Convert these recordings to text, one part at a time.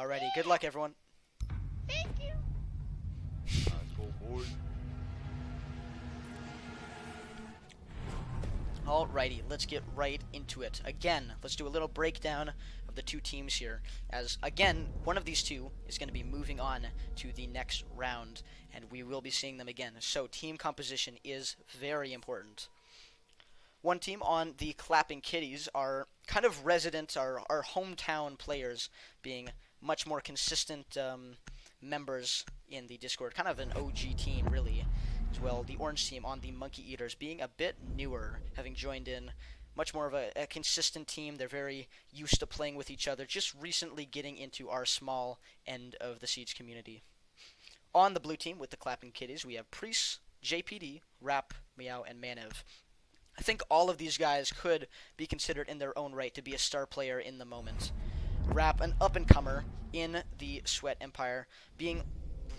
Alrighty, good luck, everyone. Thank you. Let's go, boy. Alrighty, let's get right into it. Again, let's do a little breakdown of the two teams here, as, again, one of these two is going to be moving on to the next round, and we will be seeing them again. So, team composition is very important. One team on the Klapping Kitties are kind of resident, our hometown players, being much more consistent members in the Discord. Kind of an OG team, really, as well. The orange team on the Monkey Eaters being a bit newer, having joined in. Much more of a consistent team. They're very used to playing with each other, just recently getting into our small end of the Siege community. On the blue team with the Klapping Kitties, we have Priest, JPD, Rap, Meow, and Manev. I think all of these guys could be considered in their own right to be a star player in the moment. Rap, an up-and-comer in the Sweat Empire, being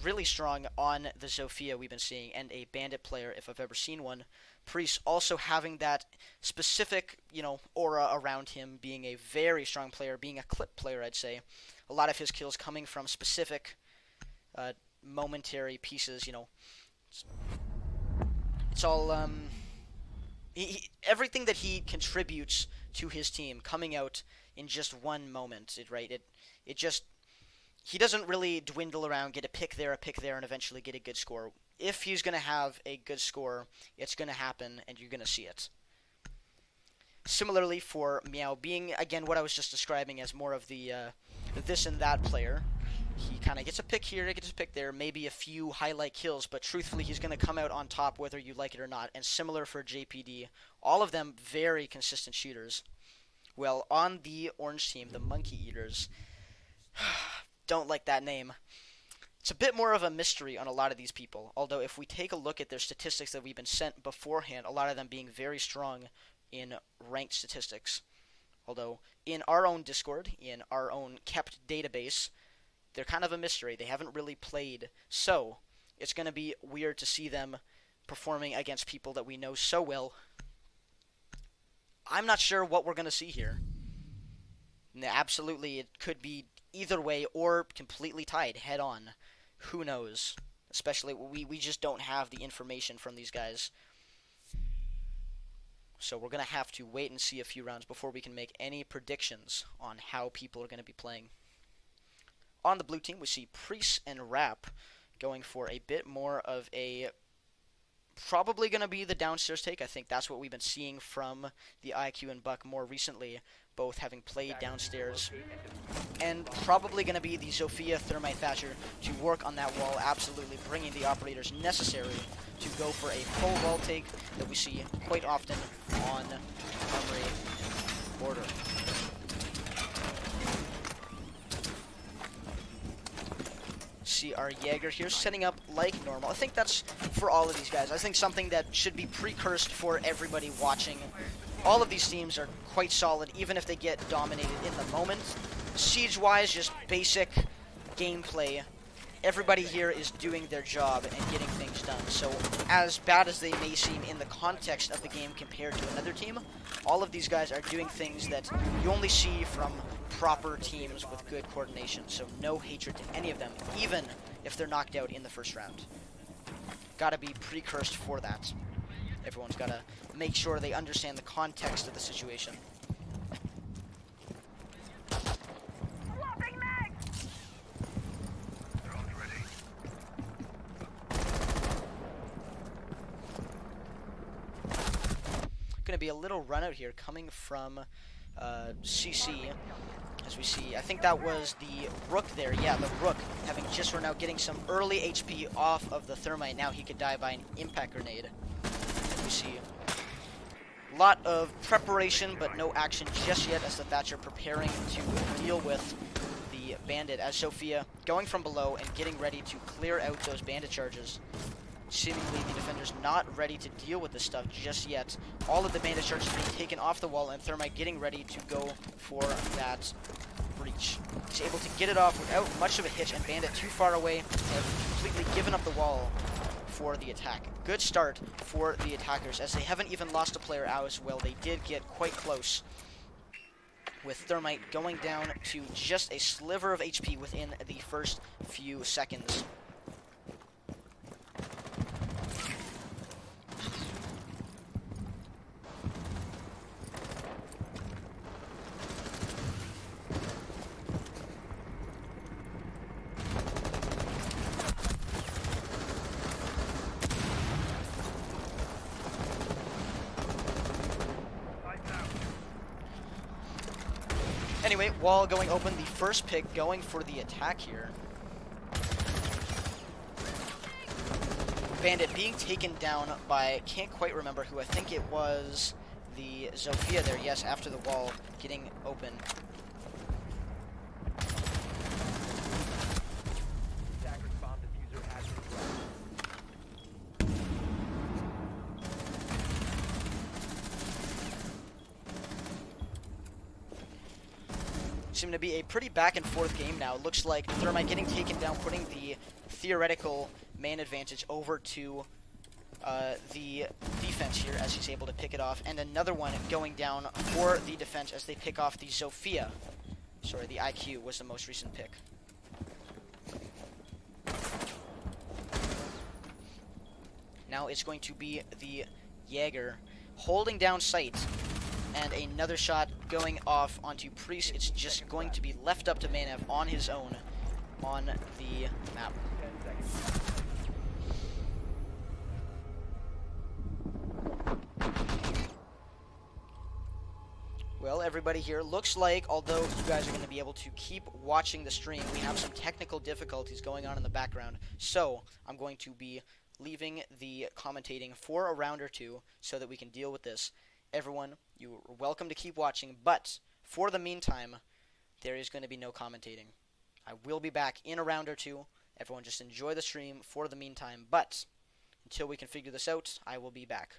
really strong on the Zofia we've been seeing, and a bandit player if I've ever seen one. Priest also having that specific, aura around him, being a very strong player, being a clip player, I'd say. A lot of his kills coming from specific momentary pieces, It's all, everything that he contributes to his team coming out in just one moment, he doesn't really dwindle around, get a pick there, and eventually get a good score. If he's going to have a good score, it's going to happen, and you're going to see it. Similarly for Meow, being, again, what I was just describing as more of the this and that player. He kind of gets a pick here, gets a pick there, maybe a few highlight kills, but truthfully he's going to come out on top whether you like it or not. And similar for JPD, all of them very consistent shooters. Well, on the orange team, the Monkey Eaters, don't like that name. It's a bit more of a mystery on a lot of these people, although if we take a look at their statistics that we've been sent beforehand, a lot of them being very strong in ranked statistics. Although in our own Discord, in our own kept database, they're kind of a mystery. They haven't really played, so it's going to be weird to see them performing against people that we know so well. I'm not sure what we're going to see here. Absolutely, it could be either way or completely tied head on. Who knows? Especially, we just don't have the information from these guys. So we're going to have to wait and see a few rounds before we can make any predictions on how people are going to be playing. On the blue team, we see Priest and Rap going for a bit more of a... Probably going to be the downstairs take. I think that's what we've been seeing from the IQ and Buck more recently, both having played downstairs. And probably going to be the Zofia Thermite Thatcher to work on that wall, absolutely bringing the operators necessary to go for a full wall take that we see quite often on Armory Border. See our Jaeger here setting up like normal. I think that's for all of these guys. I think something that should be precursed for everybody watching. All of these teams are quite solid, even if they get dominated in the moment. Siege-wise, just basic gameplay. Everybody here is doing their job and getting things done. So, as bad as they may seem in the context of the game compared to another team, all of these guys are doing things that you only see from proper teams with good coordination. So, no hatred to any of them, even if they're knocked out in the first round. Gotta be precursed for that. Everyone's gotta make sure they understand the context of the situation. Going to be a little run out here coming from CC, as we see. I think that was the Rook there. Yeah, the Rook having just run out, getting some early HP off of the Thermite. Now he could die by an impact grenade. As we see a lot of preparation, but no action just yet as the Thatcher preparing to deal with the Bandit, as Zofia going from below and getting ready to clear out those Bandit charges. Seemingly the defender's not ready to deal with this stuff just yet. All of the bandit charges being taken off the wall, and Thermite getting ready to go for that breach. He's able to get it off without much of a hitch, and Bandit too far away have completely given up the wall for the attack. Good start for the attackers, as they haven't even lost a player out as well. They did get quite close. with Thermite going down to just a sliver of HP within the first few seconds. Anyway, wall going open, the first pick going for the attack here. Bandit being taken down by, can't quite remember who, I think it was the Zofia there, yes, after the wall getting open. Attacker's bomb diffuser has been dropped. Seem to be a pretty back and forth game now. Looks like Thermite getting taken down, putting the theoretical main advantage over to the defense here as he's able to pick it off, and another one going down for the defense as they pick off the Zofia. Sorry, the IQ was the most recent pick. Now it's going to be the Jaeger holding down sight, and another shot going off onto Priest. It's just going to be left up to Manev on his own on the map. 10 seconds. Well, everybody here, looks like, although you guys are going to be able to keep watching the stream, we have some technical difficulties going on in the background. So, I'm going to be leaving the commentating for a round or two so that we can deal with this. Everyone, you're welcome to keep watching, but for the meantime, there is going to be no commentating. I will be back in a round or two. Everyone just enjoy the stream for the meantime, but until we can figure this out, I will be back.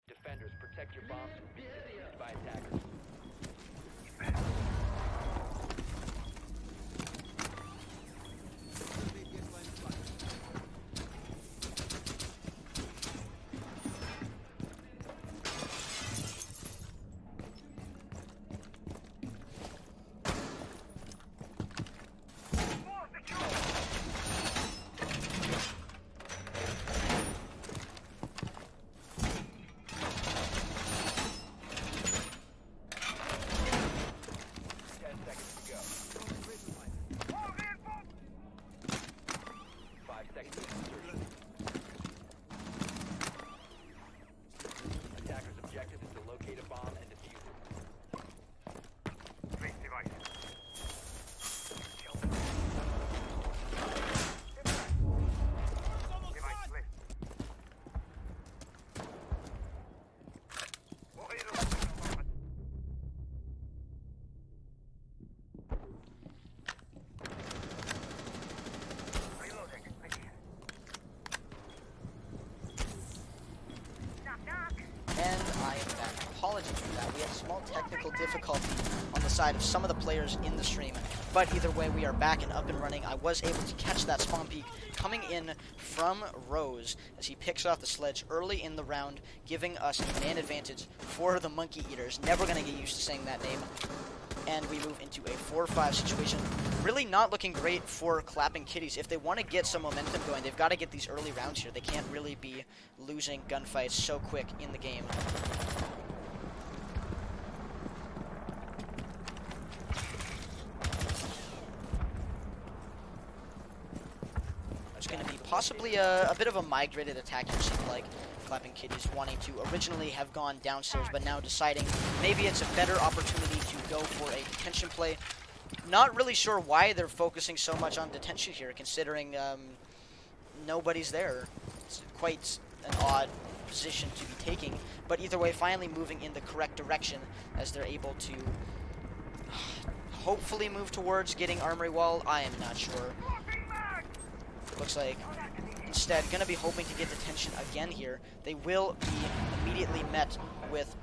Defenders, protect your bombs from being defused by attackers. And I am back. Apologies for that. We had small technical difficulty on the side of some of the players in the stream. But either way, we are back and up and running. I was able to catch that spawn peek coming in from Rose as he picks off the sledge early in the round, giving us a man advantage for the Monkey Eaters. Never going to get used to saying that name. And we move into a 4-5 situation. Really not looking great for Klapping Kitties. If they want to get some momentum going, they've got to get these early rounds here. They can't really be losing gunfights so quick in the game. It's going to be possibly a bit of a migrated attack here, seems like. Klapping Kitties wanting to originally have gone downstairs, but now deciding maybe it's a better opportunity to go for a detention play. Not really sure why they're focusing so much on detention here, considering nobody's there. It's quite an odd position to be taking, but either way, finally moving in the correct direction as they're able to hopefully move towards getting Armory Wall. I am not sure. Looks like instead going to be hoping to get detention again here. They will be immediately met with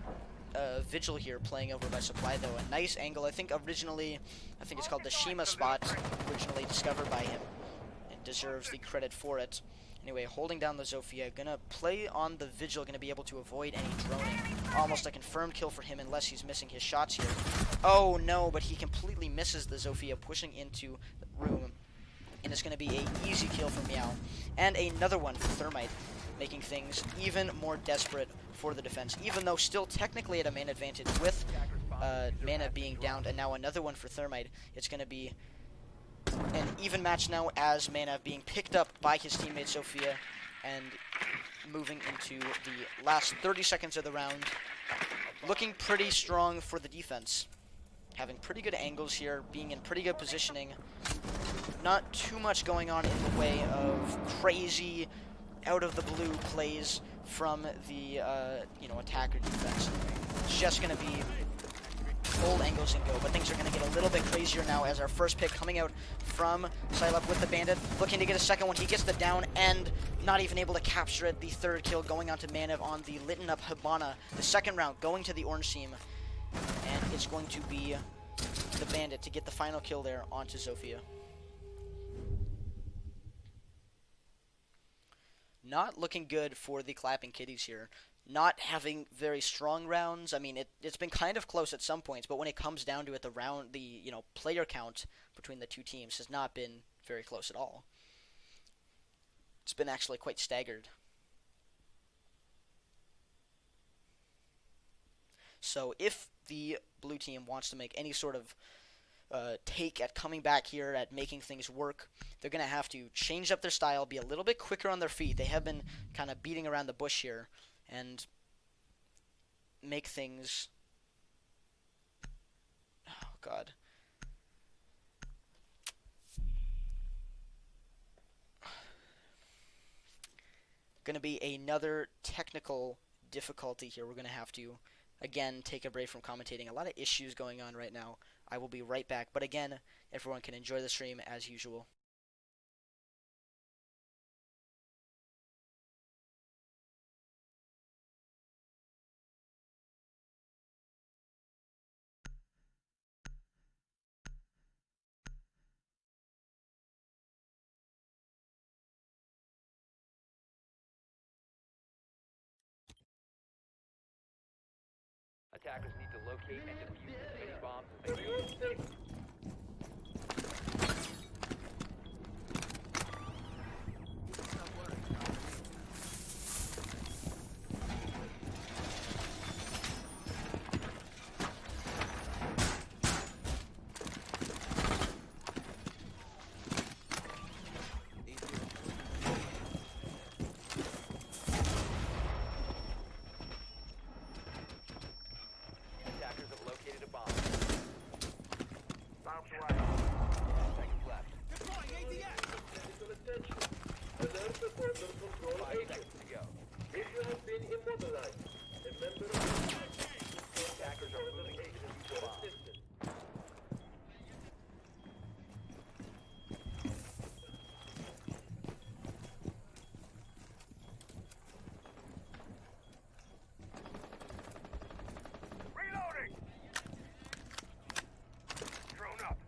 Vigil here playing over by Supply, though. A nice angle. I think it's called the Shima spot, originally discovered by him. It deserves the credit for it. Anyway, holding down the Zofia, gonna play on the Vigil, gonna be able to avoid any droning. Almost a confirmed kill for him unless he's missing his shots here. Oh no, but he completely misses the Zofia, pushing into the room. And it's gonna be an easy kill for Meow. And another one for Thermite, making things even more desperate for the defense, even though still technically at a man advantage with mana being downed, and now another one for Thermite. It's gonna be an even match now as Mana being picked up by his teammate Sophia and moving into the last 30 seconds of the round. Looking pretty strong for the defense. Having pretty good angles here, being in pretty good positioning. Not too much going on in the way of crazy out-of-the-blue plays from the attacker defense. It's just going to be full angles and go, but things are going to get a little bit crazier now as our first pick coming out from Psylop with the Bandit, looking to get a second one. He gets the down and not even able to capture it. The third kill going on to Manev on the Litten up Hibana. The second round going to the orange team, and it's going to be the Bandit to get the final kill there onto Zofia. Not looking good for the Klapping Kitties here. Not having very strong rounds. I mean, it's been kind of close at some points, but when it comes down to it, the player count between the two teams has not been very close at all. It's been actually quite staggered. So if the blue team wants to make any sort of take at coming back here, at making things work, they're going to have to change up their style, be a little bit quicker on their feet. They have been kind of beating around the bush here, and make things... Oh, God. Going to be another technical difficulty here. We're going to have to, again, take a break from commentating. A lot of issues going on right now. I will be right back. But again, everyone can enjoy the stream as usual. Attackers need to locate and defuse as many bombs as they can. Attackers have located a bomb. Bombs right. 10 seconds left. 5 seconds to go. Attackers are moving to defuse the bomb. Reloading! Drone up.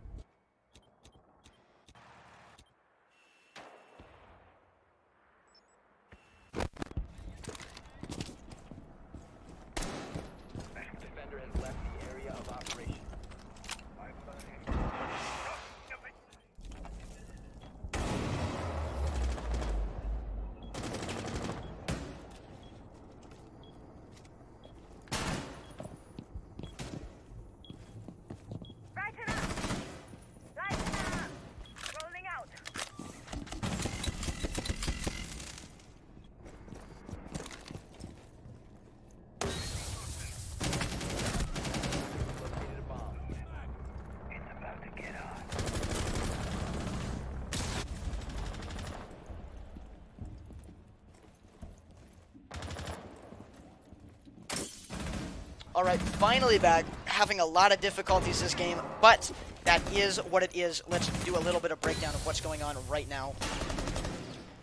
Alright, finally back. Having a lot of difficulties this game, but that is what it is. Let's do a little bit of breakdown of what's going on right now.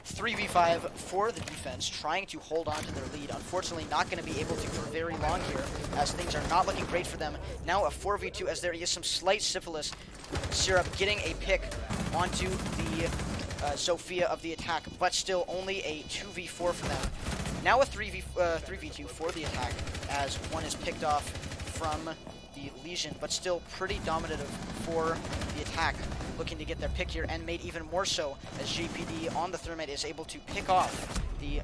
3v5 for the defense, trying to hold on to their lead. Unfortunately, not going to be able to for very long here, as things are not looking great for them. Now a 4v2, as there is some slight syphilis. Syrup getting a pick onto the Sophia of the attack, but still only a 2v4 for them. Now a 3v2 for the attack, as one is picked off from the Legion, but still pretty dominative for the attack, looking to get their pick here, and made even more so as JPD on the Thermite is able to pick off the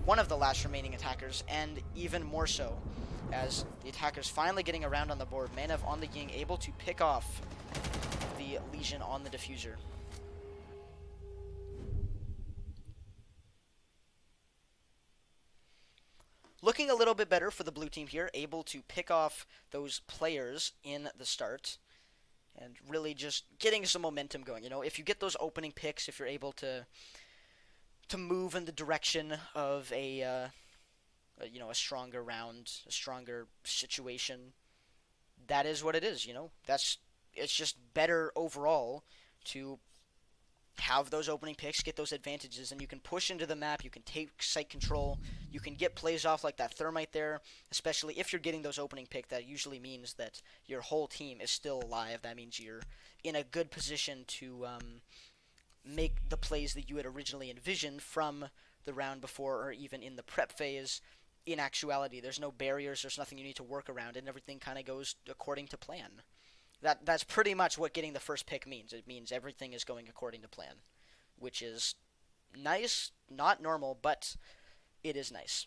one of the last remaining attackers, and even more so as the attackers finally getting around on the board. Manev on the Ying able to pick off the Legion on the Diffuser. Looking a little bit better for the blue team here, able to pick off those players in the start and really just getting some momentum going. You know, if you get those opening picks, if you're able to move in the direction of a stronger round, a stronger situation, that is what it is, you know. It's just better overall to have those opening picks, get those advantages, and you can push into the map, you can take site control, you can get plays off like that Thermite there, especially if you're getting those opening pick. That usually means that your whole team is still alive. That means you're in a good position to make the plays that you had originally envisioned from the round before, or even in the prep phase. In actuality, there's no barriers, there's nothing you need to work around, and everything kind of goes according to plan. That's pretty much what getting the first pick means. It means everything is going according to plan, which is nice, not normal, but it is nice.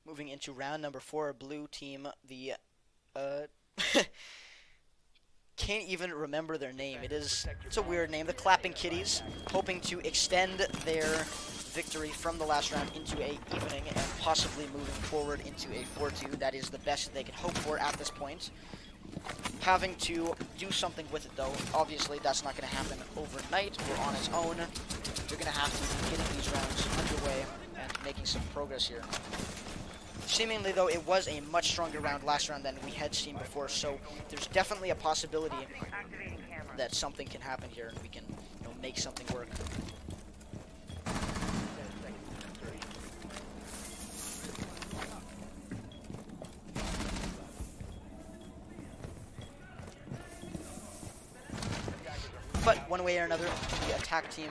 Moving into round number 4, blue team, the can't even remember their name. It's a weird name. The Klapping Kitties, hoping to extend their victory from the last round into a evening and possibly moving forward into a 4-2. That is the best they can hope for at this point. Having to do something with it, though. Obviously, that's not going to happen overnight or on its own. They're going to have to be getting these rounds underway and making some progress here. Seemingly, though, it was a much stronger round last round than we had seen before, so there's definitely a possibility that something can happen here and we can, make something work. But one way or another, the attack team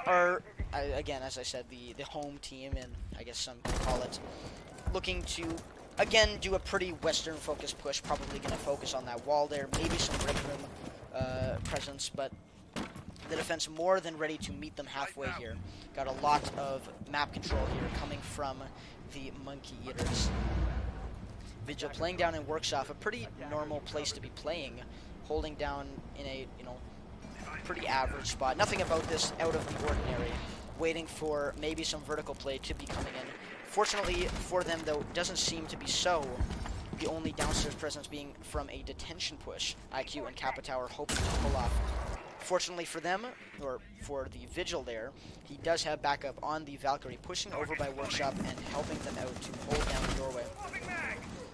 are, again, as I said, the home team, and I guess some could call it, looking to, again, do a pretty Western-focused push. Probably going to focus on that wall there, maybe some break room presence, but the defense more than ready to meet them halfway here. Got a lot of map control here coming from the Monkey Eaters. Vigil playing down in Workshop, a pretty normal place to be playing, holding down in a, pretty average spot. Nothing about this out of the ordinary. Waiting for maybe some vertical play to be coming in. Fortunately for them, though, it doesn't seem to be so. The only downstairs presence being from a detention push. IQ and Kappa Tower hoping to pull off. Fortunately for them, or for the Vigil there, he does have backup on the Valkyrie, pushing over by Workshop and helping them out to hold down the doorway.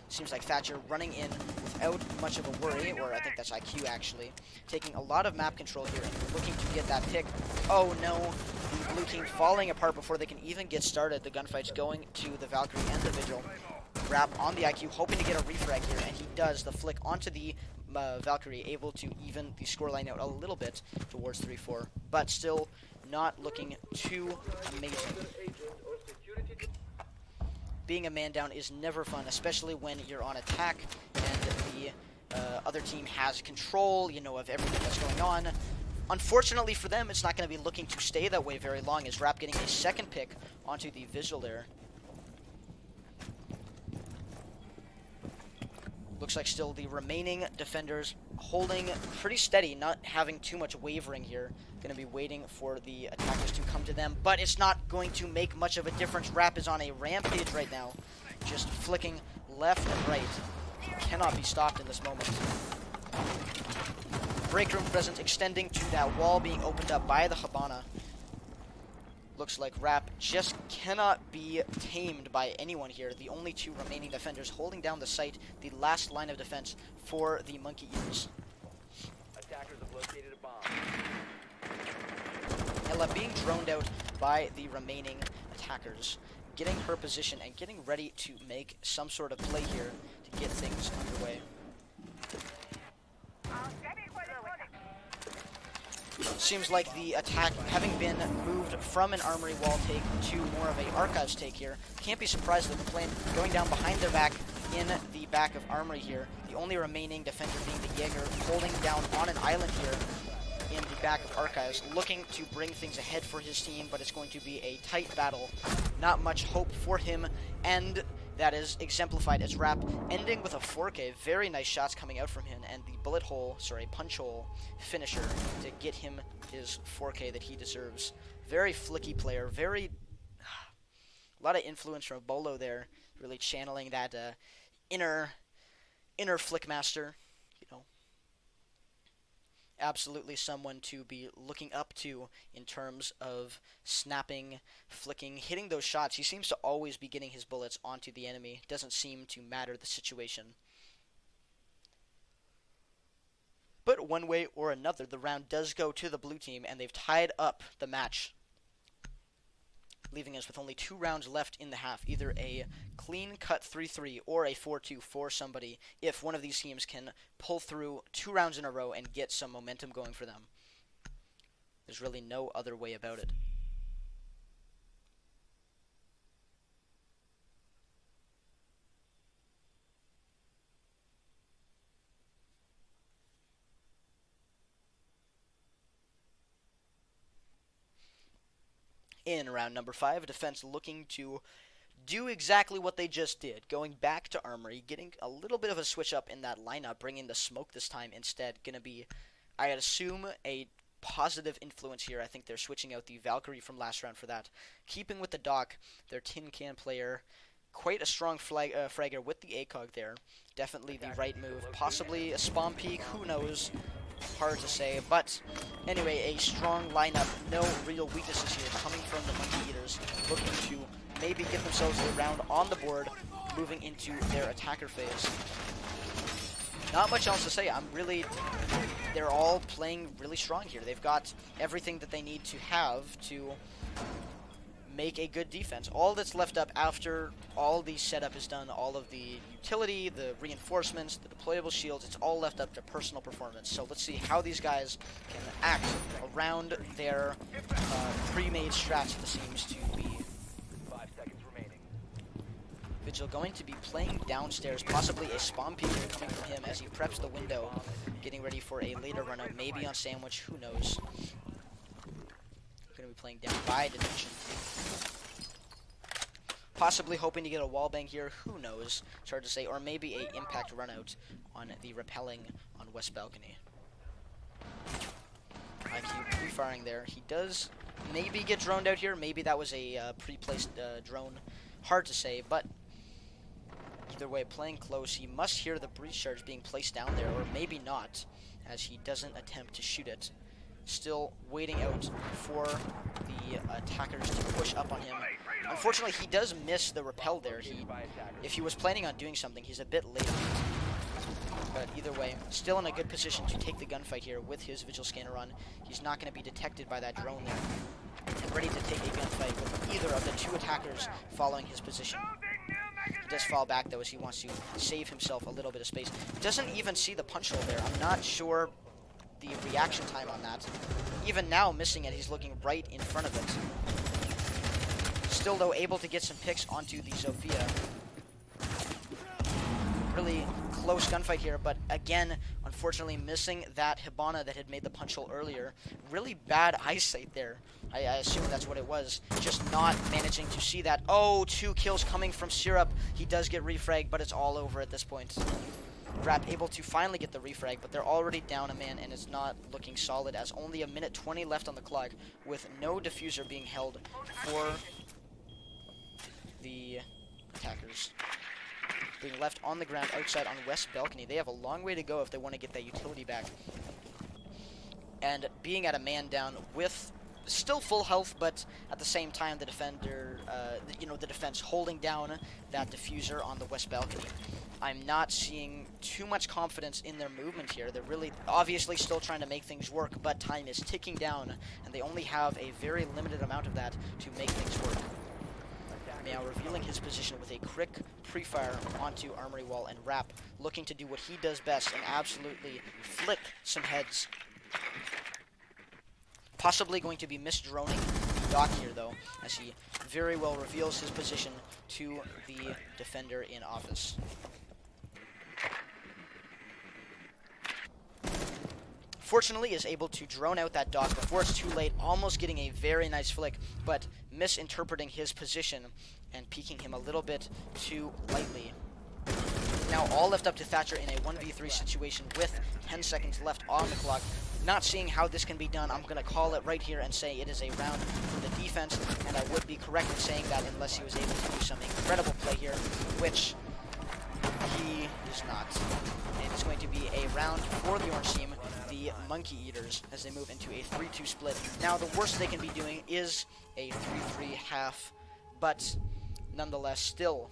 Seems like Thatcher running in without much of a worry, or I think that's IQ actually, taking a lot of map control here and looking to get that pick. Oh no, the blue team falling apart before they can even get started. The gunfight's going to the Valkyrie and the Vigil. Wrap on the IQ, hoping to get a refrag here, and he does. The flick onto the Valkyrie, able to even the scoreline out a little bit towards 3-4, but still not looking too amazing. Being a man down is never fun, especially when you're on attack and the other team has control, of everything that's going on. Unfortunately for them, it's not going to be looking to stay that way very long, as Rap getting a second pick onto the Vigil there. Looks like still the remaining defenders holding pretty steady, not having too much wavering here. Going to be waiting for the attackers to come to them, but it's not going to make much of a difference. Rap is on a rampage right now, just flicking left and right. Cannot be stopped in this moment. break room presence extending to that wall being opened up by the Habana. Looks like Rap just cannot be tamed by anyone here. The only two remaining defenders holding down the site, the last line of defense for the Monkey Eaters. Attackers have located a bomb. Ella being droned out by the remaining attackers, getting her position and getting ready to make some sort of play here to get things underway. Seems like the attack, having been moved from an armory wall take to more of a archives take here, can't be surprised that the plan going down behind their back in the back of armory here. The only remaining defender being the Jaeger, holding down on an island here in the back of archives, looking to bring things ahead for his team, but it's going to be a tight battle. Not much hope for him, and that is exemplified as Rap ending with a 4K. Very nice shots coming out from him, and the punch hole finisher to get him his 4K that he deserves. Very flicky player, a lot of influence from Bolo there, really channeling that inner flick master, you know. Absolutely someone to be looking up to in terms of snapping, flicking, hitting those shots. He seems to always be getting his bullets onto the enemy. Doesn't seem to matter the situation. But one way or another, the round does go to the blue team, and they've tied up the match, leaving us with only 2 rounds left in the half. Either a clean-cut 3-3 or a 4-2 for somebody, if one of these teams can pull through 2 rounds in a row and get some momentum going for them. There's really no other way about it. In round number 5, defense looking to do exactly what they just did, going back to armory, getting a little bit of a switch up in that lineup, bringing the smoke this time instead. Going to be, I assume, a positive influence here. I think they're switching out the Valkyrie from last round for that. Keeping with the Doc, their tin can player, quite a strong fragger with the ACOG there. Definitely the right move, possibly a spawn peek, who knows. Hard to say, but anyway, a strong lineup, no real weaknesses here coming from the Monkey Eaters, looking to maybe get themselves a round on the board, moving into their attacker phase. Not much else to say. They're all playing really strong here. They've got everything that they need to have to make a good defense. All that's left up after all the setup is done, all of the utility, the reinforcements, the deployable shields, it's all left up to personal performance. So let's see how these guys can act around their pre-made strats that seems to be. 5 seconds remaining. Vigil going to be playing downstairs, possibly a spawn peek coming from him as he preps the window, getting ready for a later run out, maybe on sandwich, who knows. Going to be playing down by detection. Possibly hoping to get a wallbang here, who knows. It's hard to say, or maybe a impact run out on the repelling on west balcony. IQ pre-firing there. He does maybe get droned out here. Maybe that was a pre-placed drone. Hard to say, but either way, playing close. He must hear the breach charge being placed down there, or maybe not, as he doesn't attempt to shoot it. Still waiting out for the attackers to push up on him. Unfortunately, he does miss the repel there. If he was planning on doing something, he's a bit late. But either way, still in a good position to take the gunfight here with his Vigil Scanner on. He's not going to be detected by that drone there. And ready to take a gunfight with either of the 2 attackers following his position. He does fall back, though, as he wants to save himself a little bit of space. Doesn't even see the punch hole there. I'm not sure the reaction time on that. Even now, missing it, he's looking right in front of it. Still, though, able to get some picks onto the Zofia. Really close gunfight here, but again, unfortunately missing that Hibana that had made the punch hole earlier. Really bad eyesight there. I assume that's what it was. Just not managing to see that. Oh, 2 kills coming from Syrup. He does get refragged, but it's all over at this point. Rap able to finally get the refrag, but they're already down a man, and it's not looking solid, as only a minute 20 left on the clock, with no diffuser being held for the attackers. Being left on the ground outside on west balcony. They have a long way to go if they want to get that utility back. and being at a man down with still full health, but at the same time the defender, the defense holding down that diffuser on the west balcony. I'm not seeing too much confidence in their movement here. They're really obviously still trying to make things work, but time is ticking down, and they only have a very limited amount of that to make things work. Now revealing his position with a quick pre-fire onto Armory Wall, and Rap looking to do what he does best and absolutely flick some heads. Possibly going to be misdroning the dock here, though, as he very well reveals his position to the defender in office. Fortunately, is able to drone out that dock before it's too late, almost getting a very nice flick, but misinterpreting his position and peeking him a little bit too lightly. Now all left up to Thatcher in a 1v3 situation with 10 seconds left on the clock. Not seeing how this can be done, I'm going to call it right here and say it is a round for the defense, and I would be correct in saying that unless he was able to do some incredible play here, which he is not. And it's going to be a round for the orange team, the Monkey Eaters, as they move into a 3-2 split. Now the worst they can be doing is a 3-3 half, but nonetheless still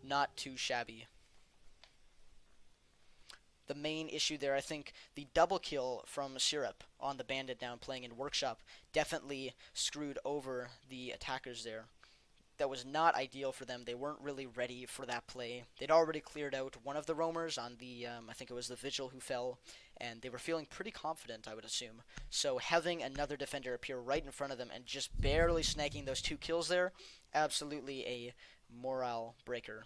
not too shabby. The main issue there, I think, the double kill from Syrup on the bandit down playing in Workshop definitely screwed over the attackers there. That was not ideal for them. They weren't really ready for that play. They'd already cleared out one of the roamers on the, I think it was the Vigil who fell, and they were feeling pretty confident, I would assume. So having another defender appear right in front of them and just barely snagging those 2 kills there, absolutely a morale breaker.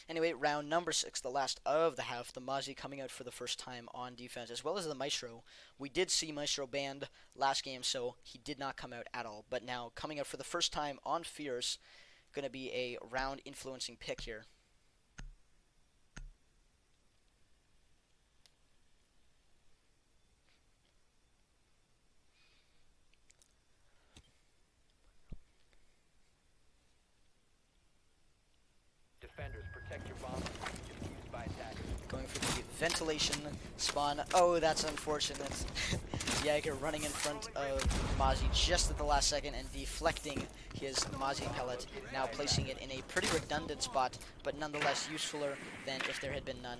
Anyway, round number 6, the last of the half, the Mozzie coming out for the first time on defense, as well as the Maestro. We did see Maestro banned last game, so he did not come out at all. But now, coming out for the first time on Fierce, going to be a round-influencing pick here. Defenders, protect your bombs. Defused by attackers. Going for the ventilation spawn. Oh, that's unfortunate. Jaeger running in front of Mozzie just at the last second and deflecting his Mozzie pellet, now placing it in a pretty redundant spot, but nonetheless usefuler than if there had been none.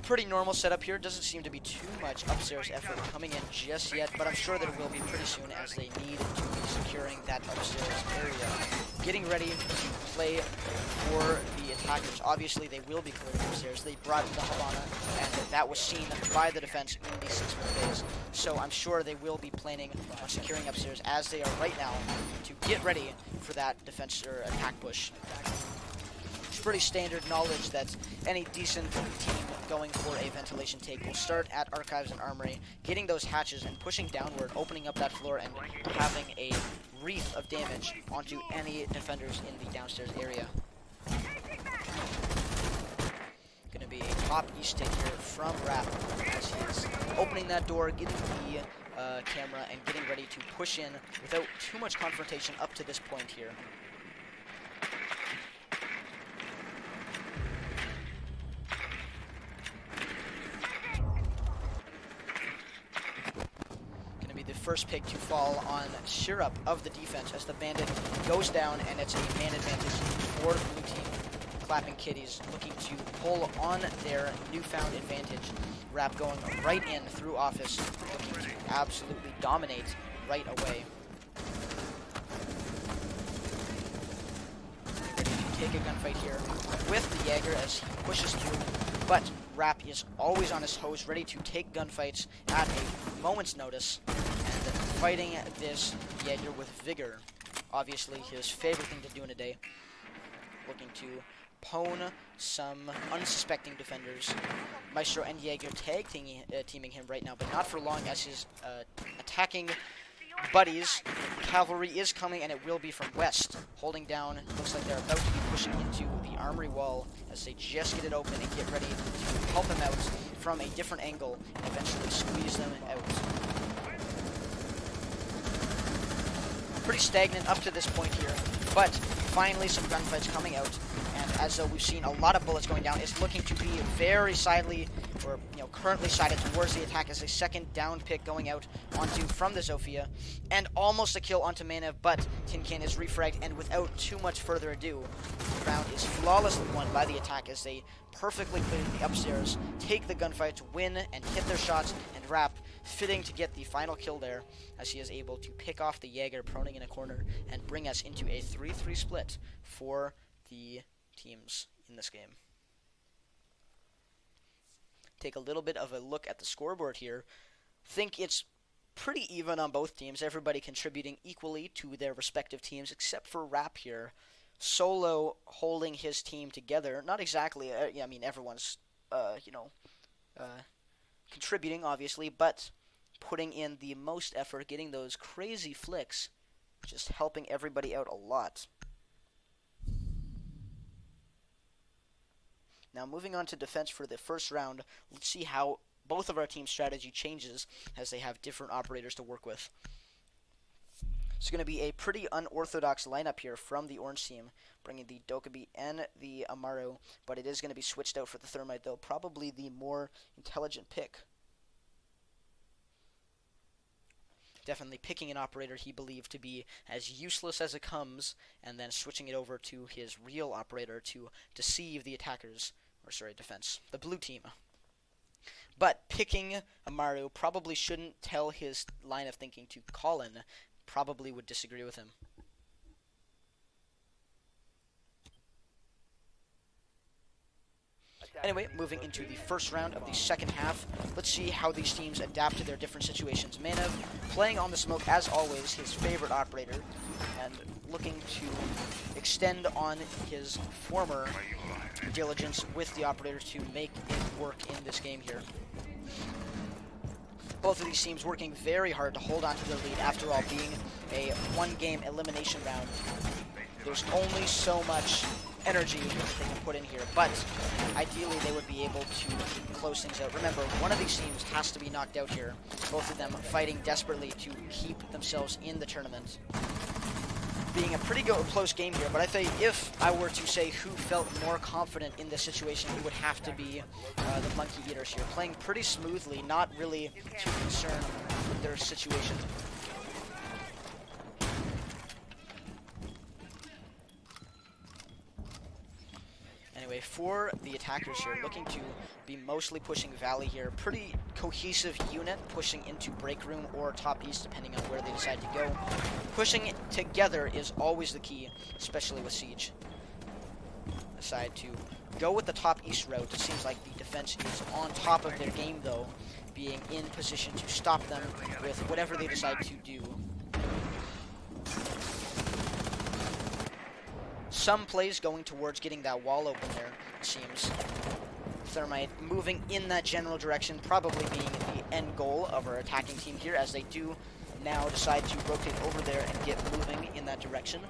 Pretty normal setup here. Doesn't seem to be too much upstairs effort coming in just yet, but I'm sure that it will be pretty soon as they need to be securing that upstairs area. Getting ready to play for the attackers. Obviously, they will be clearing upstairs. They brought the Havana, and that was seen by the defense in the 6-minute phase. So I'm sure they will be planning on securing upstairs as they are right now to get ready for that defense or attack push. It's pretty standard knowledge that any decent team going for a ventilation take will start at Archives and Armory, getting those hatches and pushing downward, opening up that floor and having a wreath of damage onto any defenders in the downstairs area. Gonna be a top east take here from Rap as he is opening that door, getting the camera, and getting ready to push in without too much confrontation up to this point here. First pick to fall on Syrup of the defense as the bandit goes down, and it's a man advantage for the blue team. Klapping Kitties looking to pull on their newfound advantage. Rap going right in through office, looking to absolutely dominate right away. Ready to take a gunfight here with the Jaeger as he pushes through, but Rap is always on his toes, ready to take gunfights at a moment's notice. Fighting this Jaeger with vigor. Obviously his favorite thing to do in a day. Looking to pwn some unsuspecting defenders. Maestro and Jaeger tag teaming him right now, but not for long as his attacking buddies. Cavalry is coming, and it will be from west. Holding down, looks like they're about to be pushing into the armory wall as they just get it open and get ready to help him out from a different angle and eventually squeeze them out. Pretty stagnant up to this point here, but finally some gunfights coming out, and as though we've seen a lot of bullets going down, it's looking to be very sidely, or currently sided towards the attack as a second down pick going out onto from the Zofia, and almost a kill onto Manev, but Tin Can is refragged, and without too much further ado, the round is flawlessly won by the attack as they perfectly clear the upstairs, take the gunfight to win and hit their shots and wrap, fitting to get the final kill there as he is able to pick off the Jaeger proning in a corner and bring us into a 3-3 split for the teams in this game. Take a little bit of a look at the scoreboard here. Think it's pretty even on both teams, everybody contributing equally to their respective teams except for Rap here. Solo holding his team together, not exactly, I mean everyone's contributing obviously, but putting in the most effort, getting those crazy flicks, just helping everybody out a lot. Now moving on to defense for the first round, let's see how both of our team's strategy changes as they have different operators to work with. It's going to be a pretty unorthodox lineup here from the orange team, bringing the Dokkaebi and the Amaru, but it is going to be switched out for the Thermite, though probably the more intelligent pick. Definitely picking an operator he believed to be as useless as it comes, and then switching it over to his real operator to deceive the attackers, or sorry, defense, the blue team. But picking Amaru probably shouldn't tell his line of thinking to Colin, probably would disagree with him. Anyway, moving into the first round of the second half, let's see how these teams adapt to their different situations. Manev playing on the smoke, as always, his favorite operator, and looking to extend on his former diligence with the operator to make it work in this game here. Both of these teams working very hard to hold on to their lead, after all being a one-game elimination round. There's only so much energy that they can put in here, but ideally they would be able to close things out. Remember, one of these teams has to be knocked out here, both of them fighting desperately to keep themselves in the tournament. Being a pretty close game here, but I think if I were to say who felt more confident in this situation, it would have to be the Monkey Eaters here, playing pretty smoothly, not really too concerned with their situation. Anyway, for the attackers here, looking to be mostly pushing Valley here. Pretty cohesive unit, pushing into break room or top east, depending on where they decide to go. Pushing together is always the key, especially with Siege. Decide to go with the top east route. It seems like the defense is on top of their game, though, being in position to stop them with whatever they decide to do. Some plays going towards getting that wall open there, it seems. Thermite moving in that general direction, probably being the end goal of our attacking team here, as they do now decide to rotate over there and get moving in that direction.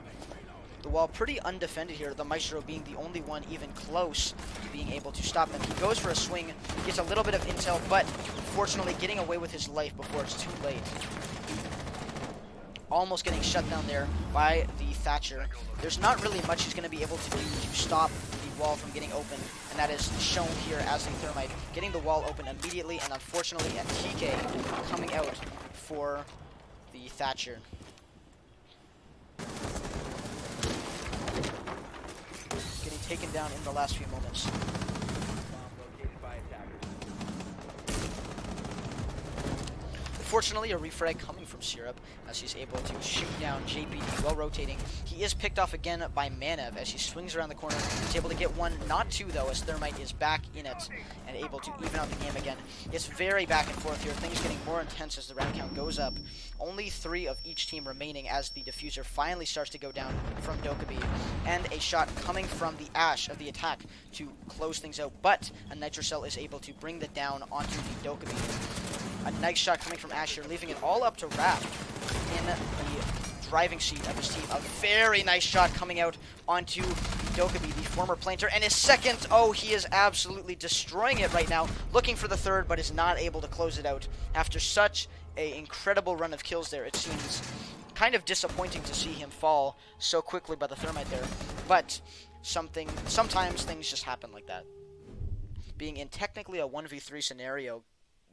The wall pretty undefended here, the Maestro being the only one even close to being able to stop them. He goes for a swing, gets a little bit of intel, but unfortunately getting away with his life before it's too late. Almost getting shut down there by the Thatcher. There's not really much he's going to be able to do to stop the wall from getting open, and that is shown here as the Thermite getting the wall open immediately, and unfortunately a TK coming out for the Thatcher. Getting taken down in the last few moments. Fortunately, a refrag coming from Syrup as he's able to shoot down JPD while rotating. He is picked off again by Manev as he swings around the corner. He's able to get one, not two though, as Thermite is back in it and able to even out the game again. It's very back and forth here. Things getting more intense as the round count goes up. Only 3 of each team remaining as the diffuser finally starts to go down from Dokkaebi. And a shot coming from the Ash of the attack to close things out. But a Nitrocell is able to bring the down onto the Dokkaebi. A nice shot coming from Asher, leaving it all up to Rap in the driving seat of his team. A very nice shot coming out onto Dokkaebi, the former planter, and his second. Oh, he is absolutely destroying it right now. Looking for the third, but is not able to close it out. After such an incredible run of kills there, it seems kind of disappointing to see him fall so quickly by the thermite there. But sometimes things just happen like that. Being in technically a 1v3 scenario,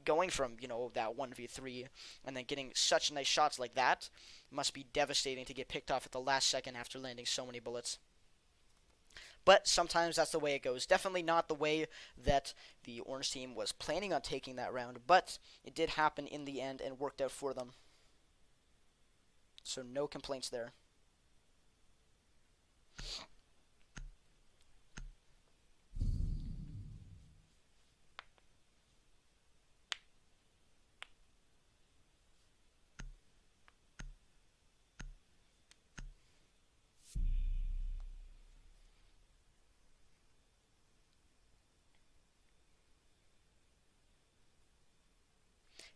going from, that 1v3 and then getting such nice shots like that must be devastating to get picked off at the last second after landing so many bullets. But sometimes that's the way it goes. Definitely not the way that the Orange team was planning on taking that round, but it did happen in the end and worked out for them. So no complaints there.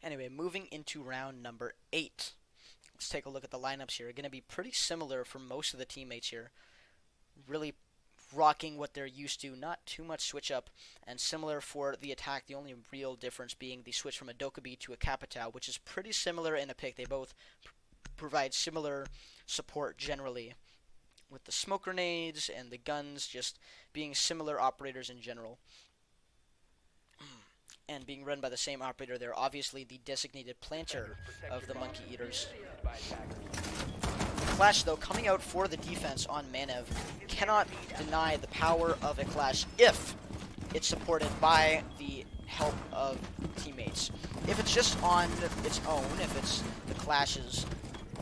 Anyway, moving into round number 8. Let's take a look at the lineups here. Going to be pretty similar for most of the teammates here. Really rocking what they're used to, not too much switch up, and similar for the attack. The only real difference being the switch from a Dokkaebi to a Capitao, which is pretty similar in a pick. They both provide similar support generally, with the smoke grenades and the guns just being similar operators in general. And being run by the same operator, they're obviously the designated planter of the Monkey Eaters. Clash, though, coming out for the defense on Manev, cannot deny the power of a Clash if it's supported by the help of teammates. If it's just on its own, if it's the Clash is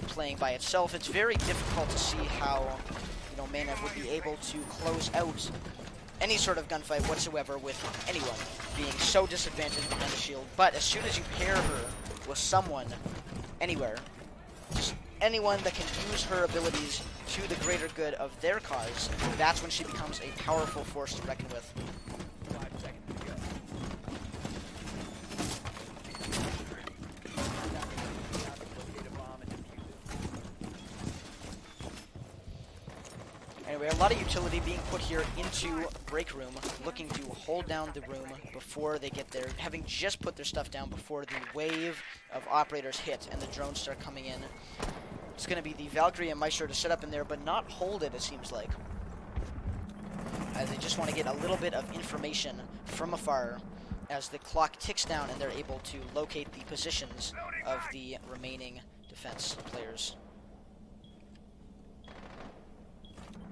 playing by itself, it's very difficult to see how Manev would be able to close out any sort of gunfight whatsoever with anyone, being so disadvantaged behind the shield. But as soon as you pair her with someone, anywhere, just anyone that can use her abilities to the greater good of their cause, that's when she becomes a powerful force to reckon with. 5 seconds to go. Locate a bomb and defuse it. Anyway, a lot of utility being put here into break room, looking to hold down the room before they get there, having just put their stuff down before the wave of operators hit and the drones start coming in. It's going to be the Valkyrie and Maestro to set up in there, but not hold it seems like, as they just want to get a little bit of information from afar as the clock ticks down and they're able to locate the positions of the remaining defense players.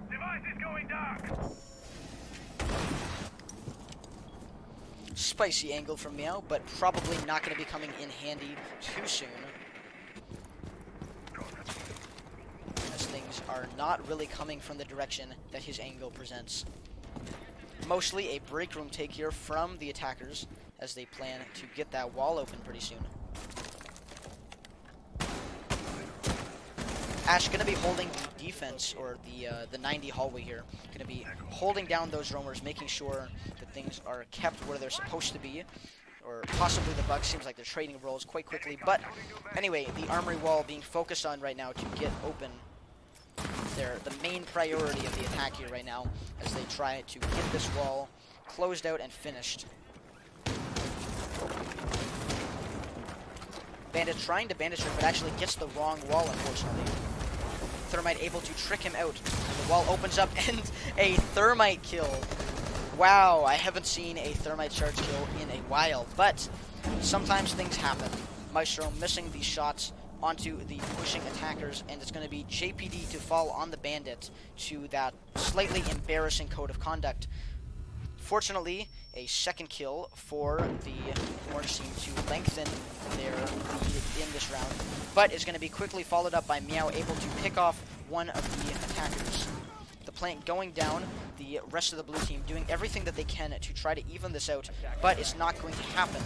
Device is going dark. Spicy angle from Meow, but probably not going to be coming in handy too soon, as things are not really coming from the direction that his angle presents. Mostly a break room take here from the attackers as they plan to get that wall open pretty soon. Ash going to be holding the defense, or the 90 hallway here. Going to be holding down those roamers, making sure that things are kept where they're supposed to be. Or possibly the Bucks, seems like they're trading roles quite quickly. But anyway, the armory wall being focused on right now to get open. They're the main priority of the attack here right now, as they try to get this wall closed out and finished. Bandit trying to bandage her, but actually gets the wrong wall, unfortunately. Thermite able to trick him out. And the wall opens up, and a thermite kill. Wow, I haven't seen a thermite charge kill in a while, but sometimes things happen. Maestro missing the shots onto the pushing attackers, and it's going to be JPD to fall on the Bandit to that slightly embarrassing code of conduct. Fortunately, a second kill for the Orange team to lengthen their lead in this round, but is going to be quickly followed up by Meow, able to pick off one of the attackers. The plant going down, the rest of the blue team doing everything that they can to try to even this out, but it's not going to happen.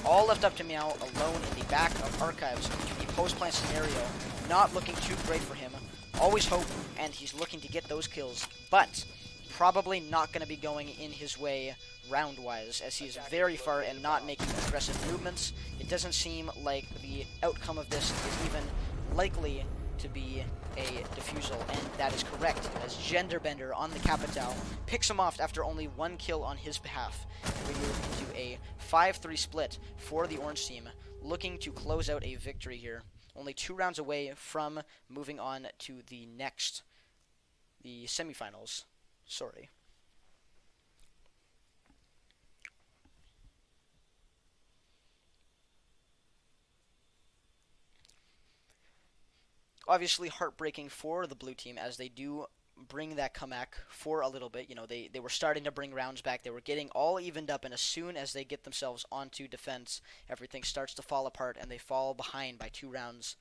All left up to Meow alone in the back of Archives to the post-plant scenario. Not looking too great for him. Always hope, and he's looking to get those kills, but probably not going to be going in his way round-wise, as he's very far and not making aggressive movements. It doesn't seem like the outcome of this is even likely to be a defusal, and that is correct, as Genderbender on the Capital picks him off after only 1 kill on his behalf. And we move into a 5-3 split for the Orange team, looking to close out a victory here. Only 2 rounds away from moving on to the semifinals. Sorry. Obviously heartbreaking for the blue team, as they do bring that comeback for a little bit. You know, they were starting to bring rounds back. They were getting all evened up, and as soon as they get themselves onto defense, everything starts to fall apart, and they fall behind by 2 rounds.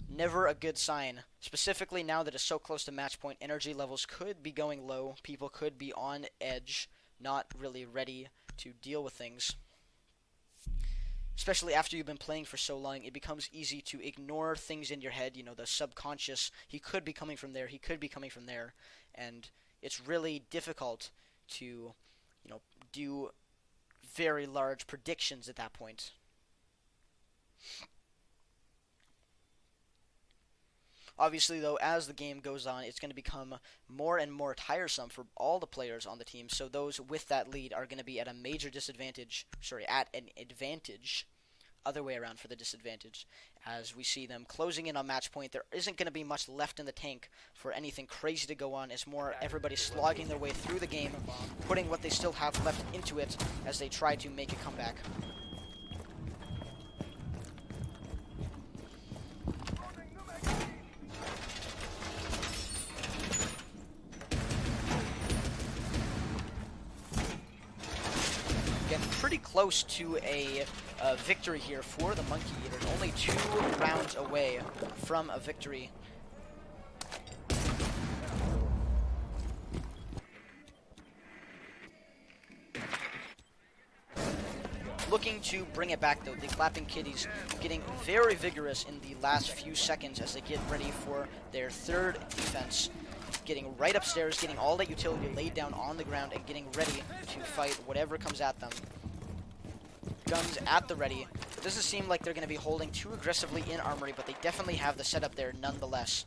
Never a good sign. Specifically now that it's so close to match point, energy levels could be going low. People could be on edge, not really ready to deal with things. Especially after you've been playing for so long, it becomes easy to ignore things in your head, you know, the subconscious. He could be coming from there, he could be coming from there, and it's really difficult to, you know, do very large predictions at that point. Obviously, though, as the game goes on, it's going to become more and more tiresome for all the players on the team, so those with that lead are going to be at a major disadvantage, at an advantage, other way around for the disadvantage, as we see them closing in on match point. There isn't going to be much left in the tank for anything crazy to go on. It's more everybody slogging their way through the game, putting what they still have left into it as they try to make a comeback. Pretty close to a victory here for the Monkey Eaters. Only 2 rounds away from a victory. Looking to bring it back, though, the Klapping Kitties getting very vigorous in the last few seconds as they get ready for their 3rd defense. Getting right upstairs, getting all that utility laid down on the ground, and getting ready to fight whatever comes at them. Guns at the ready. It doesn't seem like they're going to be holding too aggressively in armory, but they definitely have the setup there nonetheless.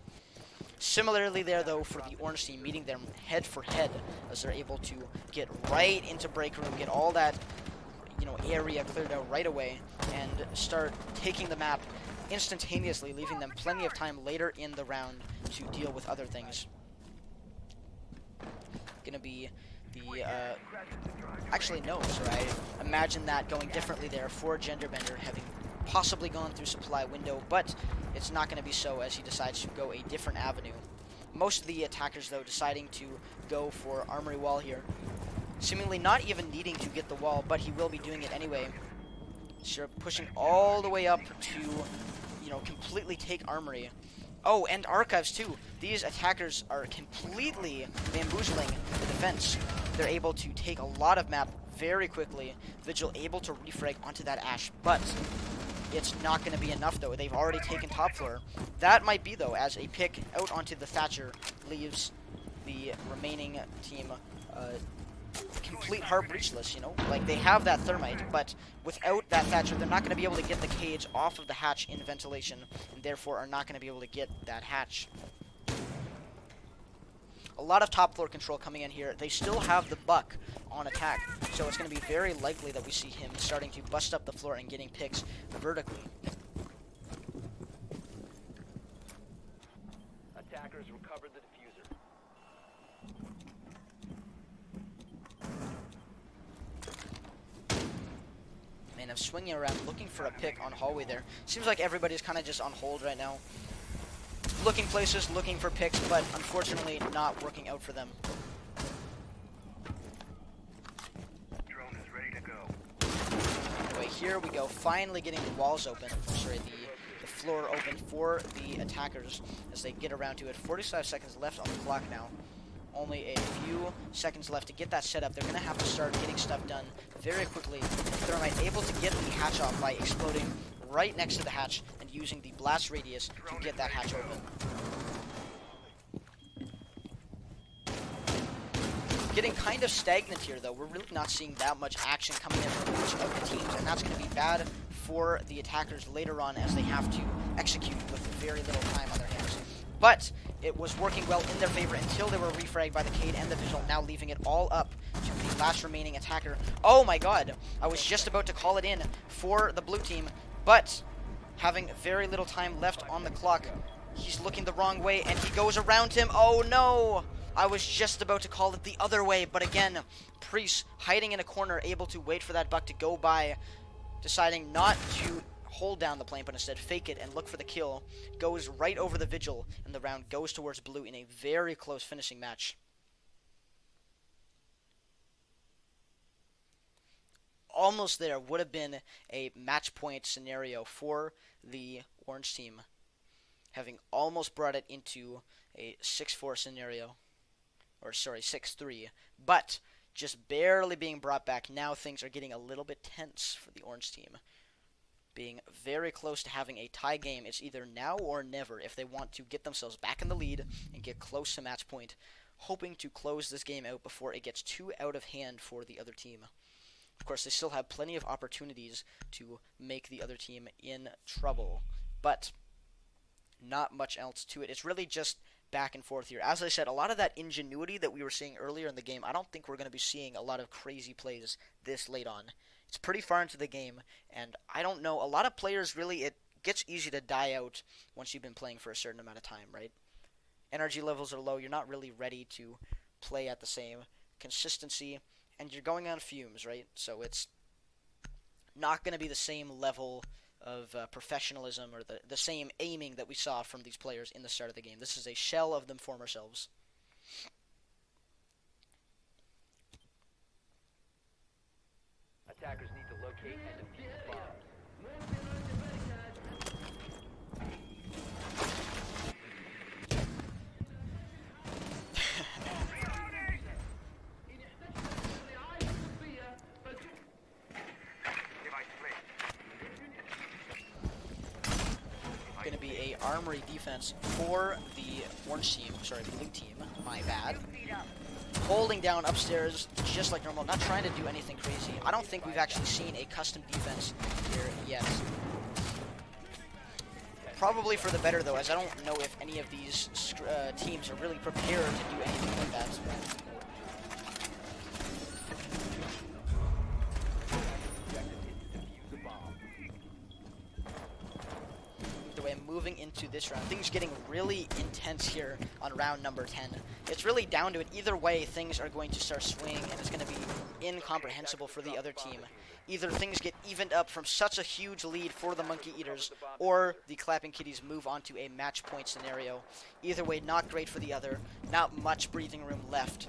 Similarly there, though, for the Orange team, meeting them head for head as they're able to get right into break room, get all that, you know, area cleared out right away, and start taking the map instantaneously, leaving them plenty of time later in the round to deal with other things. Gonna be the actually no, sorry, I imagine that going differently there for Genderbender, having possibly gone through supply window, but it's not going to be so as he decides to go a different avenue. Most of the attackers, though, deciding to go for armory wall here, seemingly not even needing to get the wall, but he will be doing it anyway. So pushing all the way up to, you know, completely take armory. Oh, and archives too. These attackers are completely bamboozling the defense. They're able to take a lot of map very quickly. Vigil able to refrag onto that Ash, but it's not going to be enough, though. They've already taken top floor. That might be, though, as a pick out onto the Thatcher leaves the remaining team complete heart breachless, you know? Like, they have that thermite, but without that Thatcher, they're not going to be able to get the cage off of the hatch in ventilation, and therefore are not going to be able to get that hatch. A lot of top floor control coming in here. They still have the Buck on attack, so it's going to be very likely that we see him starting to bust up the floor and getting picks vertically. Attackers recovered the diffuser. Man, I'm swinging around looking for a pick on hallway there. Seems like everybody's kind of just on hold right now. Looking places, looking for picks, but unfortunately not working out for them. Drone is ready to go. Anyway, here we go. Finally getting the walls open. Sorry, the floor open for the attackers as they get around to it. 45 seconds left on the clock now. Only a few seconds left to get that set up. They're going to have to start getting stuff done very quickly. Thermite able to get the hatch off by exploding right next to the hatch and using the blast radius to get that hatch open. Getting kind of stagnant here, though. We're really not seeing that much action coming in from each of the teams, and that's going to be bad for the attackers later on, as they have to execute with very little time on their hands. But it was working well in their favor until they were refragged by the Cade and the Vigil, now leaving it all up to the last remaining attacker. Oh my god, I was just about to call it in for the blue team, but having very little time left on the clock, he's looking the wrong way, and he goes around him. Oh no! I was just about to call it the other way, but again, Priest hiding in a corner, able to wait for that buck to go by, deciding not to hold down the plane, but instead fake it and look for the kill, goes right over the Vigil, and the round goes towards blue in a very close finishing match. Almost there. Would have been a match point scenario for the orange team, having almost brought it into a 6-4 scenario, or sorry, 6-3, but just barely being brought back. Now things are getting a little bit tense for the orange team, being very close to having a tie game. It's either now or never if they want to get themselves back in the lead and get close to match point, hoping to close this game out before it gets too out of hand for the other team. Of course, they still have plenty of opportunities to make the other team in trouble, but not much else to it. It's really just back and forth here. As I said, a lot of that ingenuity that we were seeing earlier in the game, I don't think we're going to be seeing a lot of crazy plays this late on. It's pretty far into the game, and I don't know, a lot of players really, it gets easy to die out once you've been playing for a certain amount of time, right? Energy levels are low, you're not really ready to play at the same consistency, and you're going on fumes, right? So it's not going to be the same level of professionalism or the same aiming that we saw from these players in the start of the game. This is a shell of them former selves. Attackers need to locate and defuse the bombs. Going to be a armory defense for the orange team, sorry, blue team, my bad. Holding down upstairs just like normal, not trying to do anything crazy. I don't think we've actually seen a custom defense here yet. Probably for the better though, as I don't know if any of these teams are really prepared to do anything like that. Moving into this round, things getting really intense here on round number 10. It's really down to it. Either way, things are going to start swinging, and it's going to be incomprehensible for the other team. Either things get evened up from such a huge lead for the Monkey Eaters, or the Klapping Kitties move on to a match point scenario. Either way, not great for the other. Not much breathing room left.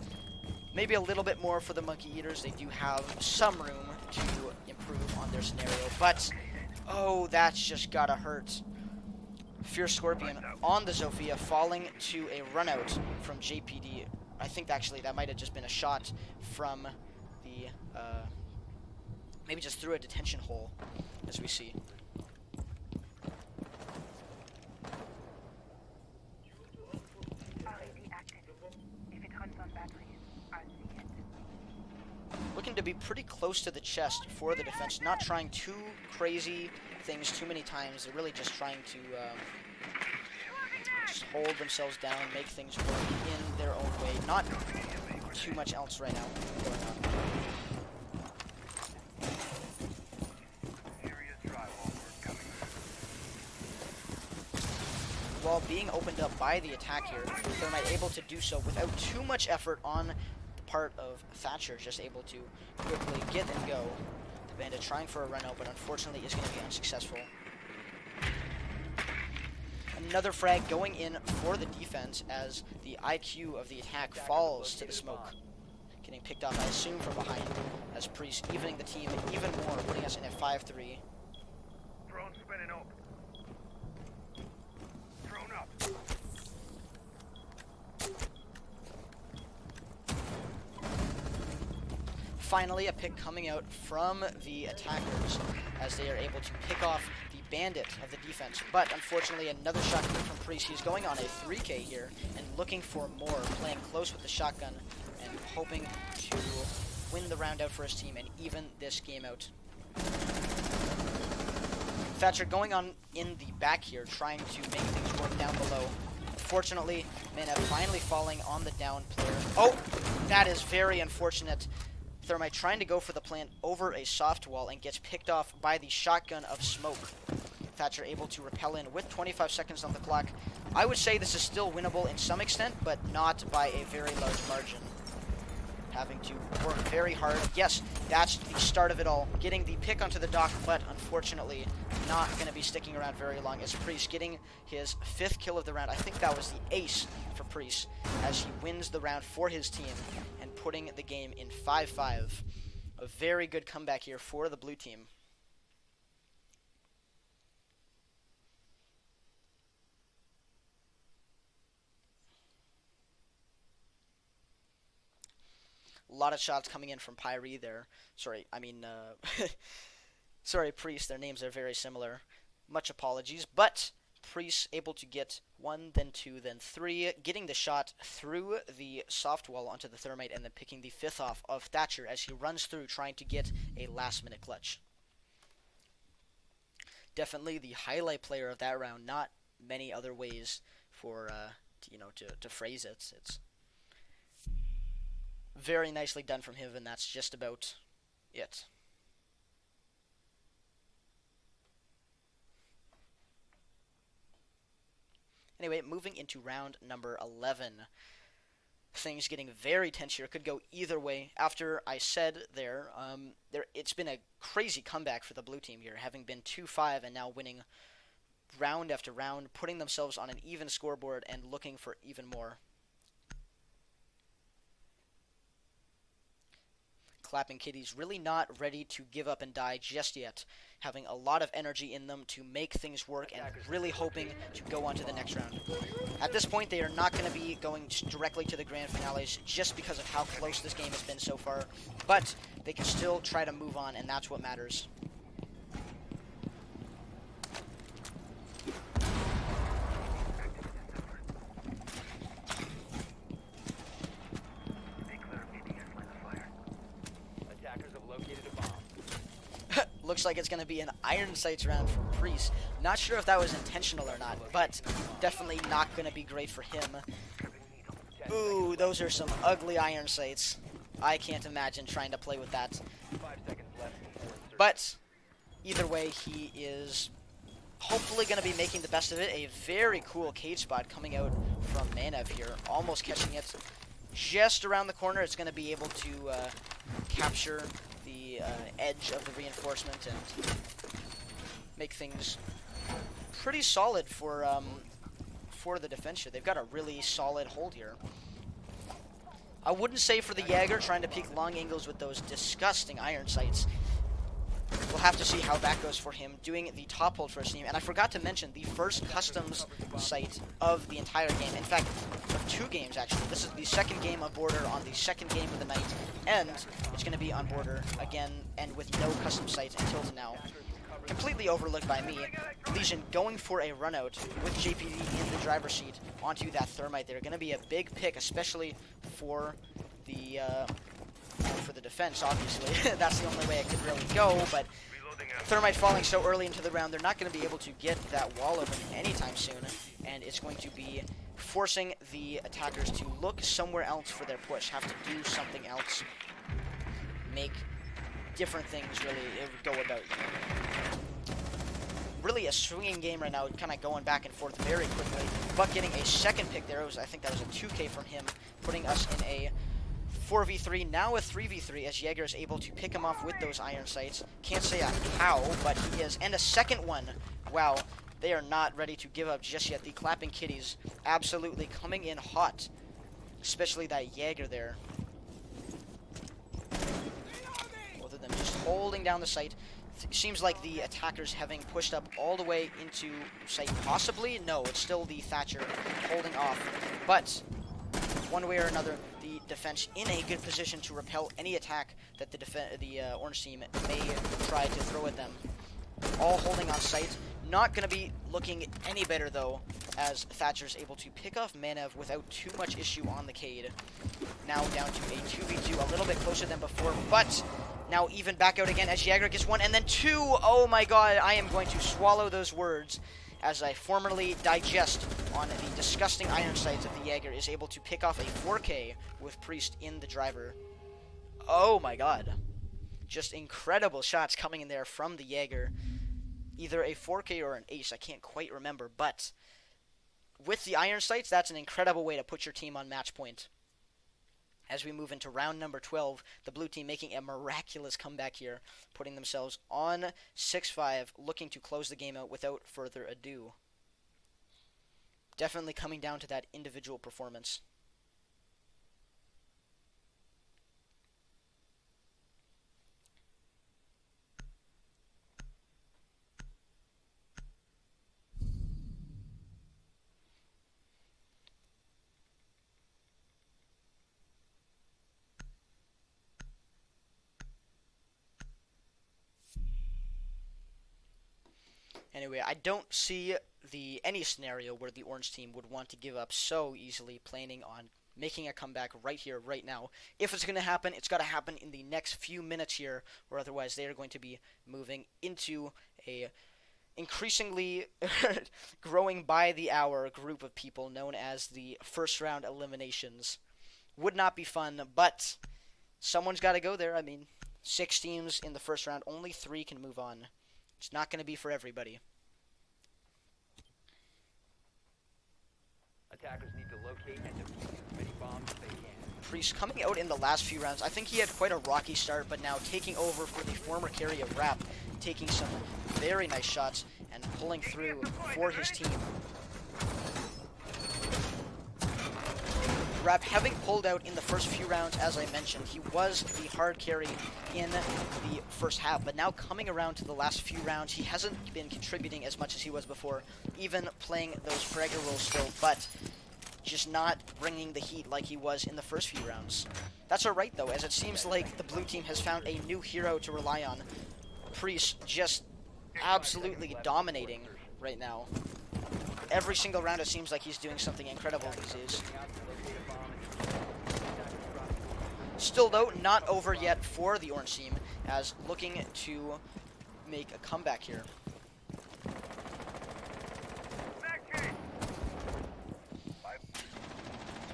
Maybe a little bit more for the Monkey Eaters. They do have some room to improve on their scenario, but oh, that's just gotta hurt. Fierce Scorpion on the Zofia, falling to a runout from JPD. I think actually that might have just been a shot from the, maybe just through a detention hole, as we see. Looking to be pretty close to the chest for the defense, not trying too crazy things too many times. They're really just trying to just hold themselves down, make things work in their own way. Not too much else right now going on. While being opened up by the attack here, they're not able to do so without too much effort on the part of Thatcher, just able to quickly get and go. The Bandit trying for a run out, but unfortunately is going to be unsuccessful. Another frag going in for the defense as the IQ of the attack falls to the smoke. Getting picked off, I assume, from behind, as Priest evening the team even more, putting us in a 5-3. Drone spinning up. Drone up. Finally, a pick coming out from the attackers as they are able to pick off the Bandit of the defense. But unfortunately, another shot coming from Priest. He's going on a 3K here and looking for more, playing close with the shotgun and hoping to win the round out for his team and even this game out. Thatcher going on in the back here, trying to make things work down below. Unfortunately, Mana finally falling on the down player. Oh, that is very unfortunate. Thermite trying to go for the plant over a soft wall and gets picked off by the shotgun of smoke. Thatcher able to repel in with 25 seconds on the clock. I would say this is still winnable in some extent, but not by a very large margin. Having to work very hard. Yes, that's the start of it all. Getting the pick onto the dock, but unfortunately not going to be sticking around very long as Priest getting his 5th kill of the round. I think that was the ace for Priest as he wins the round for his team and putting the game in 5-5. A very good comeback here for the blue team. A lot of shots coming in from Pyre there. Sorry, sorry, Priest. Their names are very similar. Much apologies. But Priest able to get 1, then 2, then 3. Getting the shot through the soft wall onto the Thermite and then picking the 5th off of Thatcher as he runs through trying to get a last-minute clutch. Definitely the highlight player of that round. Not many other ways for, to phrase it. It's very nicely done from him, and that's just about it. Anyway, moving into round number 11. Things getting very tense here. Could go either way. After I said it's been a crazy comeback for the blue team here, having been 2-5 and now winning round after round, putting themselves on an even scoreboard and looking for even more. Klapping Kitties really not ready to give up and die just yet, having a lot of energy in them to make things work and really hoping to go on to the next round. At this point, they are not going to be going directly to the grand finales just because of how close this game has been so far, but they can still try to move on, and that's what matters. Looks like it's going to be an Iron Sights round for Priest. Not sure if that was intentional or not, but definitely not going to be great for him. Ooh, those are some ugly Iron Sights. I can't imagine trying to play with that. But either way, he is hopefully going to be making the best of it. A very cool cage spot coming out from Manev here. Almost catching it just around the corner. It's going to be able to capture the edge of the reinforcement and make things pretty solid for the defense here. They've got a really solid hold here. I wouldn't say for the Jaeger trying to peek long angles with those disgusting iron sights. We'll have to see how that goes for him doing the top hold for his team. And I forgot to mention the first customs sight of the entire game. In fact, of 2 games actually. This is the second game on border on the second game of the night, and it's going to be on border again and with no custom sights until now. Completely overlooked by me. Legion going for a run out with JPD in the driver's seat onto that Thermite. They're going to be a big pick, especially for the defense, obviously. That's the only way it could really go, but Thermite falling so early into the round, they're not going to be able to get that wall open anytime soon, and it's going to be forcing the attackers to look somewhere else for their push, have to do something else, make different things really go about. Really a swinging game right now, kind of going back and forth very quickly, but getting a second pick there. I think that was a 2K from him, putting us in a 4v3, now a 3v3, as Jaeger is able to pick him off with those iron sights. Can't say how, but he is. And a second one. Wow, they are not ready to give up just yet. The Klapping Kitties absolutely coming in hot, especially that Jaeger there. Both of them just holding down the site. Seems like the attackers having pushed up all the way into site. Possibly? No, it's still the Thatcher holding off. But one way or another, the defense in a good position to repel any attack that the orange team may try to throw at them. All holding on site. Not going to be looking any better, though, as Thatcher's able to pick off Manev without too much issue on the Cade. Now down to a 2v2, a little bit closer than before, but Now even back out again as Jaeger gets one and then two. Oh my god, I am going to swallow those words as I formally digest on the disgusting iron sights of the Jaeger is able to pick off a 4K with Priest in the driver. Oh my god. Just incredible shots coming in there from the Jaeger. Either a 4K or an ace, I can't quite remember, but with the iron sights, that's an incredible way to put your team on match point. As we move into round number 12, the blue team making a miraculous comeback here, putting themselves on 6-5, looking to close the game out without further ado. Definitely coming down to that individual performance. Anyway, I don't see any scenario where the orange team would want to give up so easily, planning on making a comeback right here, right now. If it's going to happen, it's got to happen in the next few minutes here, or otherwise they are going to be moving into a increasingly growing by the hour group of people known as the first round eliminations. Would not be fun, but someone's got to go there. I mean, 6 teams in the first round, only 3 can move on. It's not going to be for everybody. Attackers need to locate and defuse as many bombs as they can. Priest coming out in the last few rounds. I think he had quite a rocky start, but now taking over for the former carry of Rap, taking some very nice shots and pulling through for his team. Rap having pulled out in the first few rounds, as I mentioned, he was the hard carry in the first half, but now coming around to the last few rounds, he hasn't been contributing as much as he was before, even playing those fragger roles still, but just not bringing the heat like he was in the first few rounds. That's alright though, as it seems like the blue team has found a new hero to rely on. Priest just absolutely dominating right now. Every single round it seems like he's doing something incredible these days. Still though, not over yet for the orange team, as looking to make a comeback here.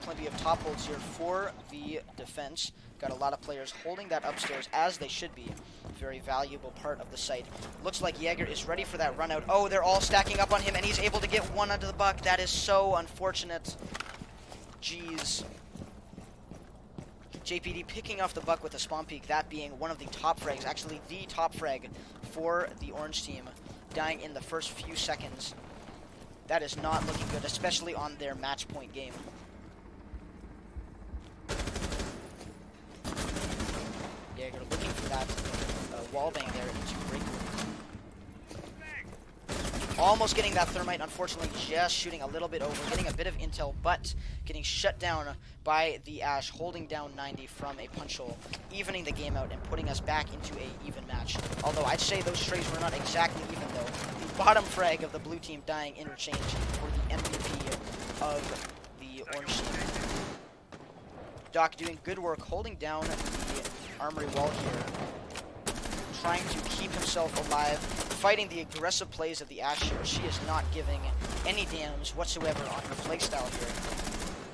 Plenty of top holds here for the defense. Got a lot of players holding that upstairs, as they should be. Very valuable part of the site. Looks like Jaeger is ready for that run out. Oh, they're all stacking up on him, and he's able to get one under the buck. That is so unfortunate. Jeez. JPD picking off the buck with a spawn peek, that being one of the top frags, actually the top frag for the orange team, dying in the first few seconds. That is not looking good, especially on their match point game. Jaeger looking for that wallbang there into break. Almost getting that thermite, unfortunately just shooting a little bit over, getting a bit of intel, but getting shut down by the Ash, holding down 90 from a punch hole, evening the game out and putting us back into a even match. Although I'd say those trades were not exactly even though. The bottom frag of the blue team dying interchange for the MVP of the orange team. Doc doing good work holding down the armory wall here, trying to keep himself alive, fighting the aggressive plays of the Ash here. She is not giving any damage whatsoever on her playstyle here.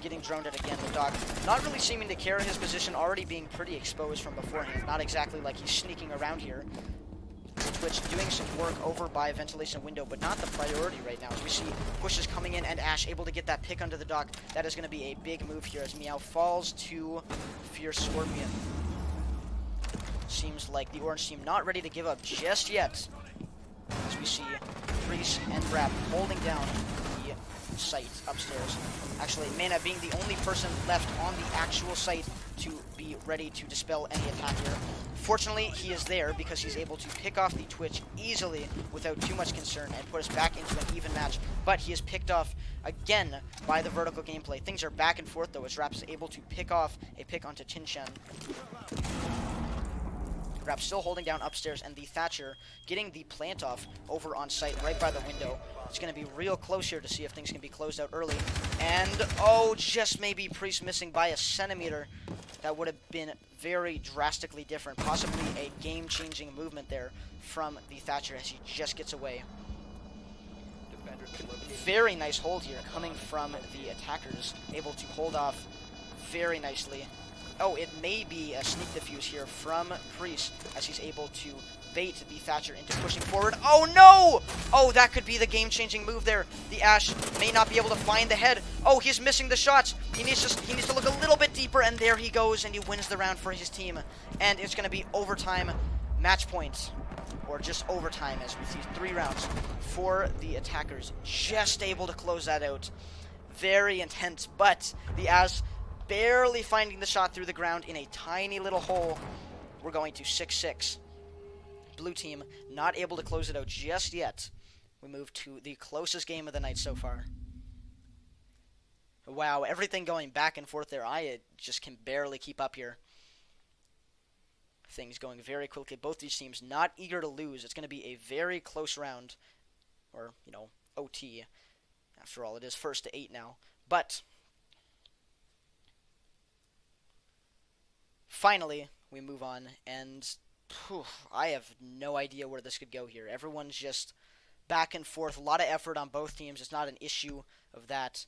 Getting droned at again, the Doc not really seeming to care his position, already being pretty exposed from beforehand. Not exactly like he's sneaking around here. Twitch doing some work over by ventilation window, but not the priority right now. As we see pushes coming in and Ash able to get that pick under the Doc. That is going to be a big move here as Meow falls to Fierce Scorpion. Seems like the orange team not ready to give up just yet. As we see Priest and Rap holding down the site upstairs. Actually, Mana being the only person left on the actual site to be ready to dispel any attack here. Fortunately, he is there because he's able to pick off the Twitch easily without too much concern and put us back into an even match. But he is picked off again by the vertical gameplay. Things are back and forth though as Rap is able to pick off a pick onto Tinshan. Grab still holding down upstairs, and the Thatcher getting the plant off over on site right by the window. It's going to be real close here to see if things can be closed out early. And, oh, just maybe Priest missing by a centimeter. That would have been very drastically different. Possibly a game-changing movement there from the Thatcher as he just gets away. Very nice hold here coming from the attackers. Able to hold off very nicely. Oh, it may be a sneak defuse here from Priest as he's able to bait the Thatcher into pushing forward. Oh, no! Oh, that could be the game-changing move there. The Ash may not be able to find the head. Oh, he's missing the shots. He needs to look a little bit deeper, and there he goes, and he wins the round for his team. And it's going to be overtime match points, or just overtime as we see 3 rounds for the attackers. Just able to close that out. Very intense, but the Ash barely finding the shot through the ground in a tiny little hole. We're going to 6-6. Blue team not able to close it out just yet. We move to the closest game of the night so far. Wow, everything going back and forth there. I just can barely keep up here. Things going very quickly. Both these teams not eager to lose. It's going to be a very close round. Or, you know, OT. After all, it is 1st to 8 now. But finally, we move on, and I have no idea where this could go here. Everyone's just back and forth. A lot of effort on both teams. It's not an issue of that.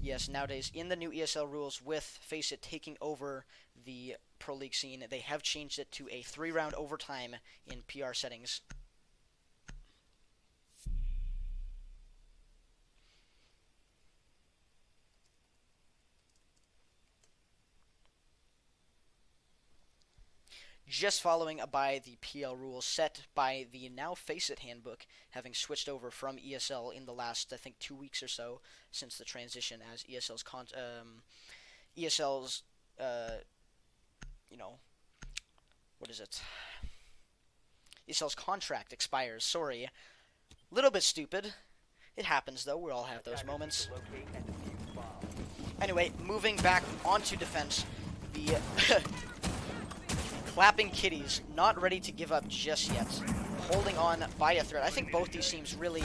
Yes, nowadays, in the new ESL rules, with FACEIT taking over the Pro League scene, they have changed it to a 3-round overtime in PR settings. Just following by the PL rules set by the now FACEIT handbook, having switched over from ESL in the last, I think, 2 weeks or so since the transition, as ESL's ESL's contract expires. Sorry, little bit stupid. It happens though. We all have those moments. Anyway, moving back onto defense, the Klapping Kitties, not ready to give up just yet. Holding on by a thread. I think both these teams really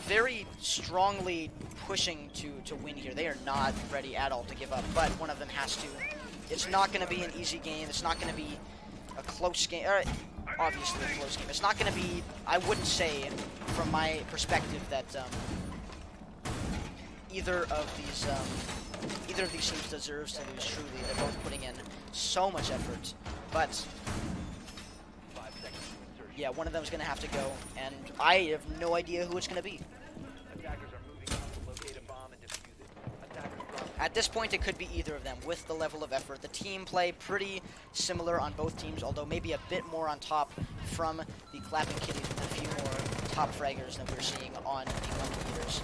very strongly pushing to win here. They are not ready at all to give up, but one of them has to. It's not going to be an easy game. It's not going to be a close game. Obviously a close game. It's not going to be, I wouldn't say, from my perspective, that either of these teams deserves to lose truly. They're both putting in so much effort, but yeah, one of them is going to have to go, and I have no idea who it's going to be. At this point, it could be either of them with the level of effort. The team play pretty similar on both teams, although maybe a bit more on top from the Klapping Kitties with a few more top fraggers than we're seeing on the London Leaders.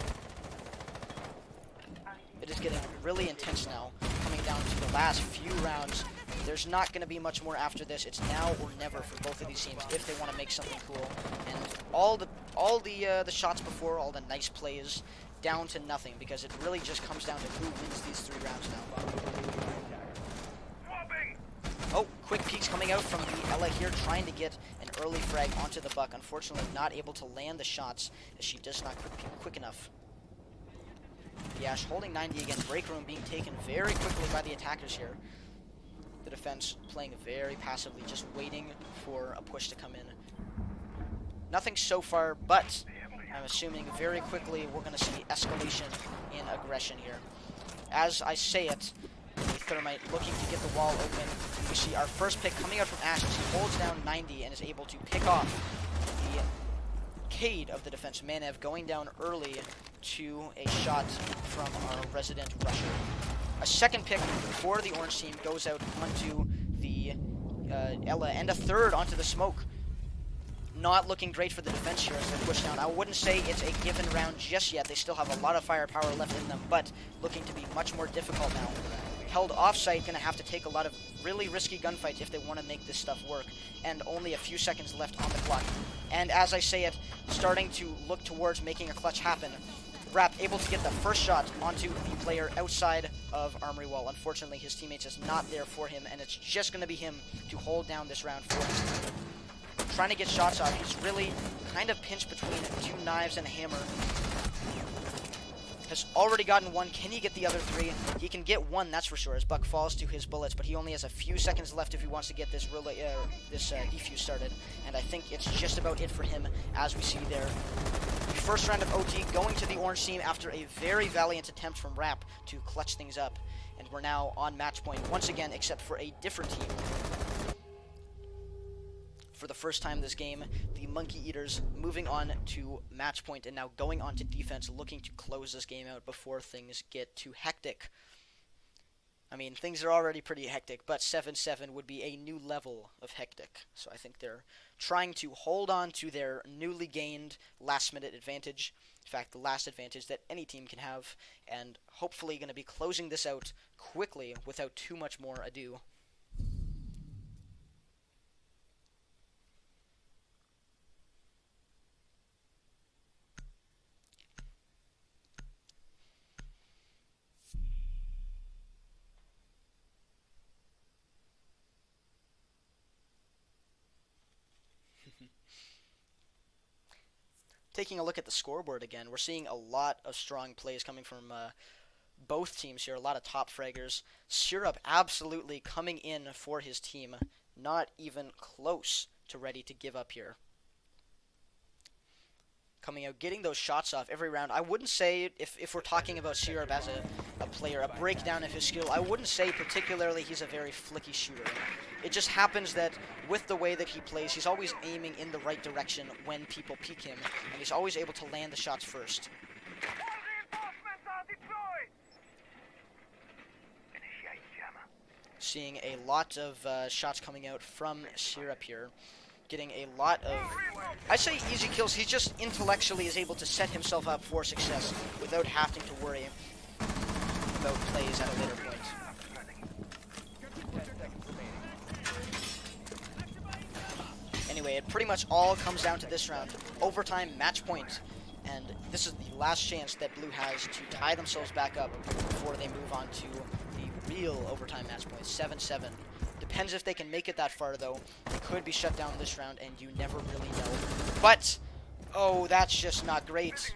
It is getting really intense now, coming down to the last few rounds. There's not going to be much more after this. It's now or never for both of these teams if they want to make something cool. And all the shots before, all the nice plays, down to nothing, because it really just comes down to who wins these 3 rounds now. Oh, quick peeks coming out from the Ella here, trying to get an early frag onto the Buck. Unfortunately, not able to land the shots as she does not quick enough. Yash holding 90 again. Break room being taken very quickly by the attackers here. The defense playing very passively, just waiting for a push to come in. Nothing so far, but I'm assuming very quickly we're going to see escalation in aggression here. As I say it, the Thermite looking to get the wall open. We see our first pick coming out from Ash as he holds down 90 and is able to pick off the Cade of the defense. Manev going down early to a shot from our resident rusher. A second pick for the orange team goes out onto the Ella, and a third onto the smoke. Not looking great for the defense here as they push down. I wouldn't say it's a given round just yet. They still have a lot of firepower left in them, but looking to be much more difficult now. Held off-site, going to have to take a lot of really risky gunfights if they want to make this stuff work. And only a few seconds left on the clock. And as I say it, starting to look towards making a clutch happen. Rap able to get the first shot onto the player outside of Armory Wall. Unfortunately, his teammates is not there for him, and it's just going to be him to hold down this round for his team. Trying to get shots off. He's really kind of pinched between 2 knives and a hammer. Has already gotten 1. Can he get the other 3? He can get 1, that's for sure, as Buck falls to his bullets, but he only has a few seconds left if he wants to get this defuse started. And I think it's just about it for him, as we see there. The first round of OT going to the orange team after a very valiant attempt from Rap to clutch things up. And we're now on match point once again, except for a different team. For the first time this game, the Monkey Eaters moving on to match point and now going on to defense, looking to close this game out before things get too hectic. I mean, things are already pretty hectic, but 7-7 would be a new level of hectic. So I think they're trying to hold on to their newly gained last-minute advantage. In fact, the last advantage that any team can have, and hopefully going to be closing this out quickly without too much more ado. Taking a look at the scoreboard again, we're seeing a lot of strong plays coming from both teams here, a lot of top fraggers. Syrup absolutely coming in for his team, not even close to ready to give up here. Coming out, getting those shots off every round. I wouldn't say, if we're talking about Syrup as a player, a breakdown of his skill, I wouldn't say particularly he's a very flicky shooter. It just happens that with the way that he plays, he's always aiming in the right direction when people peek him, and he's always able to land the shots first. Seeing a lot of shots coming out from Syrup here. Getting a lot of, I'd say, easy kills. He just intellectually is able to set himself up for success without having to worry about plays at a later point. Anyway, it pretty much all comes down to this round. Overtime, match point. And this is the last chance that Blue has to tie themselves back up before they move on to the real overtime match point, 7-7. Depends if they can make it that far, though. They could be shut down this round, and you never really know. But, oh, that's just not great.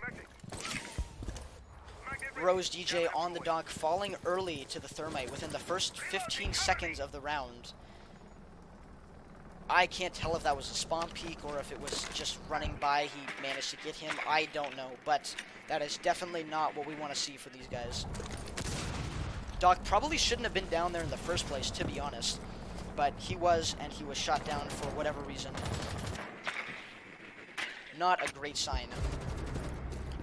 Rose DJ on the donk, falling early to the thermite within the first 15 seconds of the round. I can't tell if that was a spawn peek or if it was just running by. He managed to get him. I don't know, but that is definitely not what we want to see for these guys. Doc probably shouldn't have been down there in the first place, to be honest. But he was, and he was shot down for whatever reason. Not a great sign.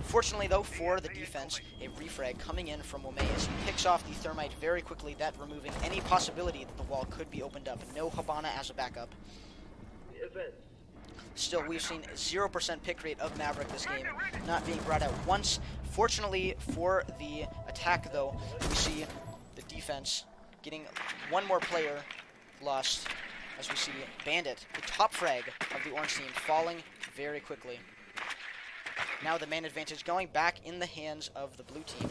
Fortunately, though, for the defense, a refrag coming in from Wome as he picks off the thermite very quickly, that removing any possibility that the wall could be opened up. No Habana as a backup. Still, we've seen 0% pick rate of Maverick this game, not being brought out once. Fortunately for the attack, though, we see the defense getting one more player lost, as we see Bandit, the top frag of the orange team, falling very quickly. Now the man advantage going back in the hands of the blue team.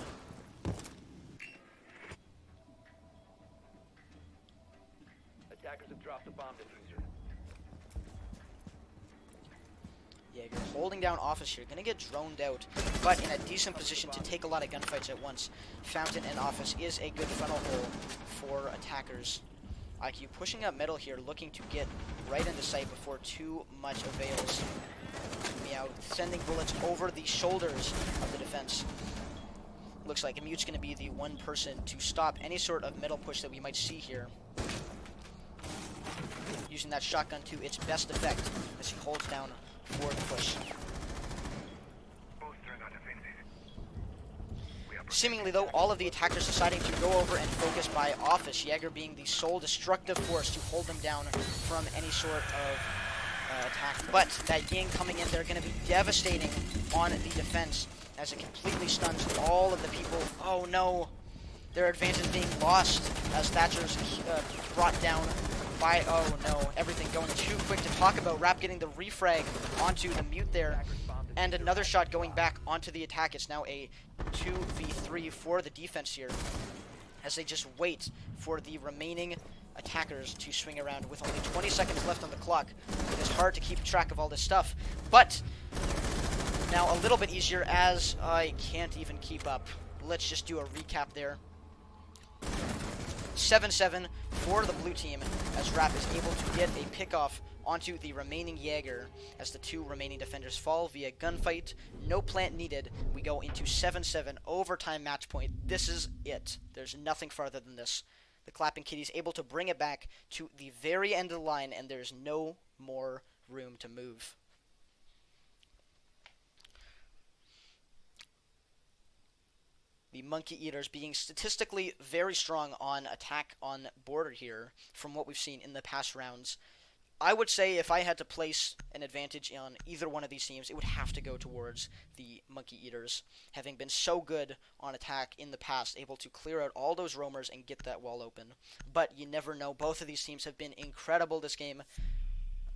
Attackers have dropped the bomb diffuser. Yeah, you're holding down Office here. Gonna get droned out, but in a decent position to take a lot of gunfights at once. Fountain and Office is a good funnel hole for attackers. IQ pushing up middle here, looking to get right into sight before too much avails. Meow sending bullets over the shoulders of the defense. Looks like Mute's going to be the one person to stop any sort of middle push that we might see here. Using that shotgun to its best effect as he holds down for the push. Seemingly, though, all of the attackers deciding to go over and focus by Office, Jaeger being the sole destructive force to hold them down from any sort of attack. But that Ying coming in, they're going to be devastating on the defense as it completely stuns all of the people. Oh no, their advantage being lost as Thatcher's brought down by, oh no, everything going too quick to talk about. Rap getting the refrag onto the Mute there. And another shot going back onto the attack. It's now a 2v3 for the defense here. as they just wait for the remaining attackers to swing around with only 20 seconds left on the clock. It is hard to keep track of all this stuff, but now a little bit easier as I can't even keep up. Let's just do a recap there. 7-7 for the blue team as Rap is able to get a pickoff onto the remaining Jaeger as the two remaining defenders fall via gunfight. No plant needed. We go into 7-7 overtime match point. This is it. There's nothing farther than this. The Klapping Kitties able to bring it back to the very end of the line, and there's no more room to move. The Monkey Eaters being statistically very strong on attack on border here from what we've seen in the past rounds. I would say if I had to place an advantage on either one of these teams, it would have to go towards the Monkey Eaters, having been so good on attack in the past, able to clear out all those roamers and get that wall open. But you never know. Both of these teams have been incredible this game.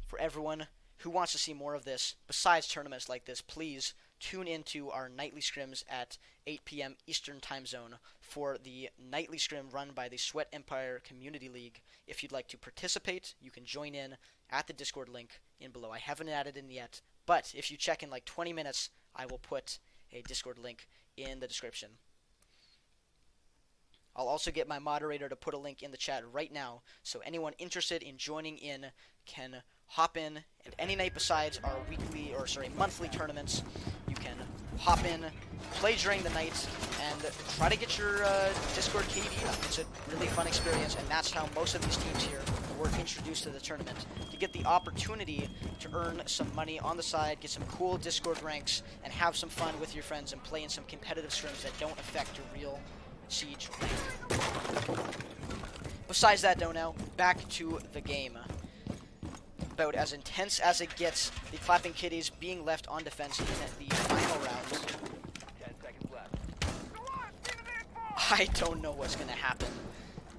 For everyone who wants to see more of this, besides tournaments like this, please tune into our nightly scrims at 8 p.m. Eastern Time Zone for the nightly scrim run by the Sweat Empire Community League. If you'd like to participate, you can join in at the Discord link in below. I haven't added in yet, but if you check in like 20 minutes, I will put a Discord link in the description. I'll also get my moderator to put a link in the chat right now, so anyone interested in joining in can hop in, and any night besides our monthly tournaments, you can hop in, play during the night, and try to get your Discord KD up. It's a really fun experience, and that's how most of these teams here were introduced to the tournament. To get the opportunity to earn some money on the side, get some cool Discord ranks, and have some fun with your friends and play in some competitive scrims that don't affect your real Siege rank. Besides that though, now, back to the game. About as intense as it gets, the Klapping Kitties being left on defense in the final round. 10 seconds left. I don't know what's going to happen.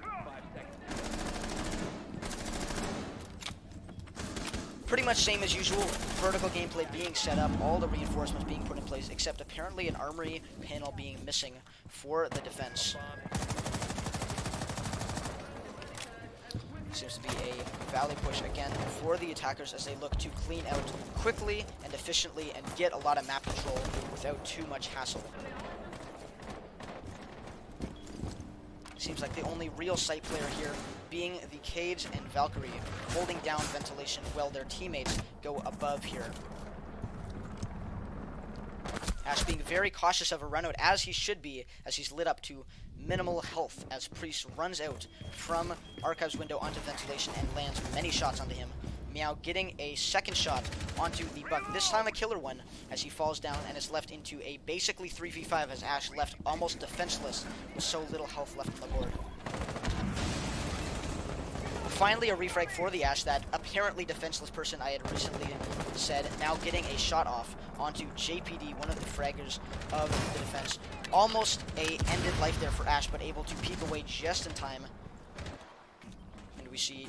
5 seconds. Pretty much same as usual, vertical gameplay being set up, all the reinforcements being put in place, except apparently an armory panel being missing for the defense. Seems to be a valley push again for the attackers as they look to clean out quickly and efficiently and get a lot of map control without too much hassle. Seems like the only real site player here being the Cage and Valkyrie, holding down ventilation while their teammates go above here. Ash being very cautious of a run out, as he should be, as he's lit up to minimal health as Priest runs out from Archive's window onto ventilation and lands many shots onto him. Meow getting a second shot onto the Buck, this time a killer one, as he falls down and is left into a basically 3v5 as Ash left almost defenseless with so little health left on the board. Finally a refrag for the Ash, that apparently defenseless person I had recently said, now getting a shot off onto JPD, one of the fraggers of the defense. Almost a ended life there for Ash, but able to peek away just in time. And we see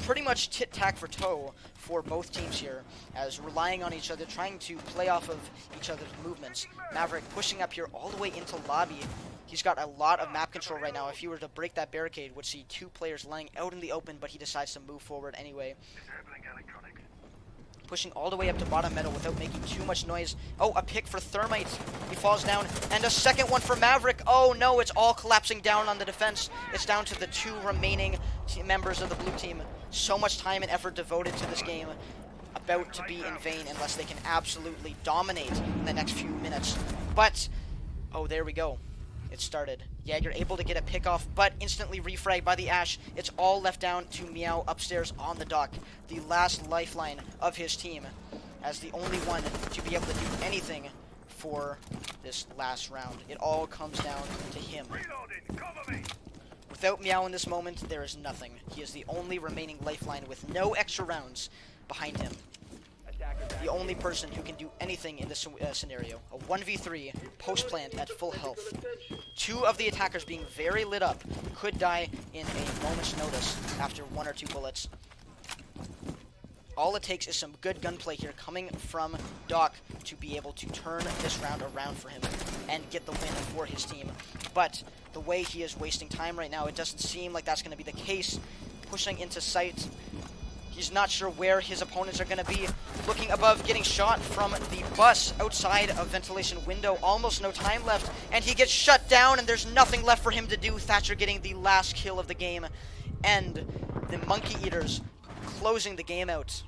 pretty much tit-tack for toe for both teams here, as relying on each other, trying to play off of each other's movements. Maverick pushing up here all the way into lobby. He's got a lot of map control right now. If he were to break that barricade, would see two players lying out in the open, but he decides to move forward anyway. Pushing all the way up to bottom metal without making too much noise. Oh, a pick for Thermite. He falls down, and a second one for Maverick. Oh no, it's all collapsing down on the defense. It's down to the two remaining members of the blue team. So much time and effort devoted to this game, about to be in vain unless they can absolutely dominate in the next few minutes. But, oh, there we go. It started. Jaeger able to get a pick off, but instantly refragged by the Ash. It's all left down to Meow upstairs on the dock, the last lifeline of his team, as the only one to be able to do anything for this last round. It all comes down to him. Without Meow in this moment, there is nothing. He is the only remaining lifeline with no extra rounds behind him. The only person who can do anything in this scenario. A 1v3 post-plant at full health. Two of the attackers being very lit up could die in a moment's notice after one or two bullets. all it takes is some good gunplay here coming from Doc to be able to turn this round around for him and get the win for his team. But the way he is wasting time right now, it doesn't seem like that's going to be the case. Pushing into sight. He's not sure where his opponents are going to be. Looking above, getting shot from the bus outside of ventilation window. Almost no time left, and he gets shut down, and there's nothing left for him to do. Thatcher getting the last kill of the game, and the Monkey Eaters closing the game out.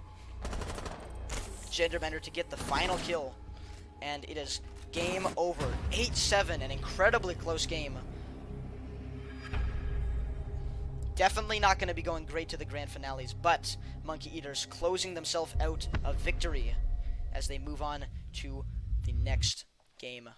Genderbender to get the final kill, and it is game over. 8-7, an incredibly close game. Definitely not going to be going great to the grand finales, but Monkey Eaters closing themselves out of victory as they move on to the next game.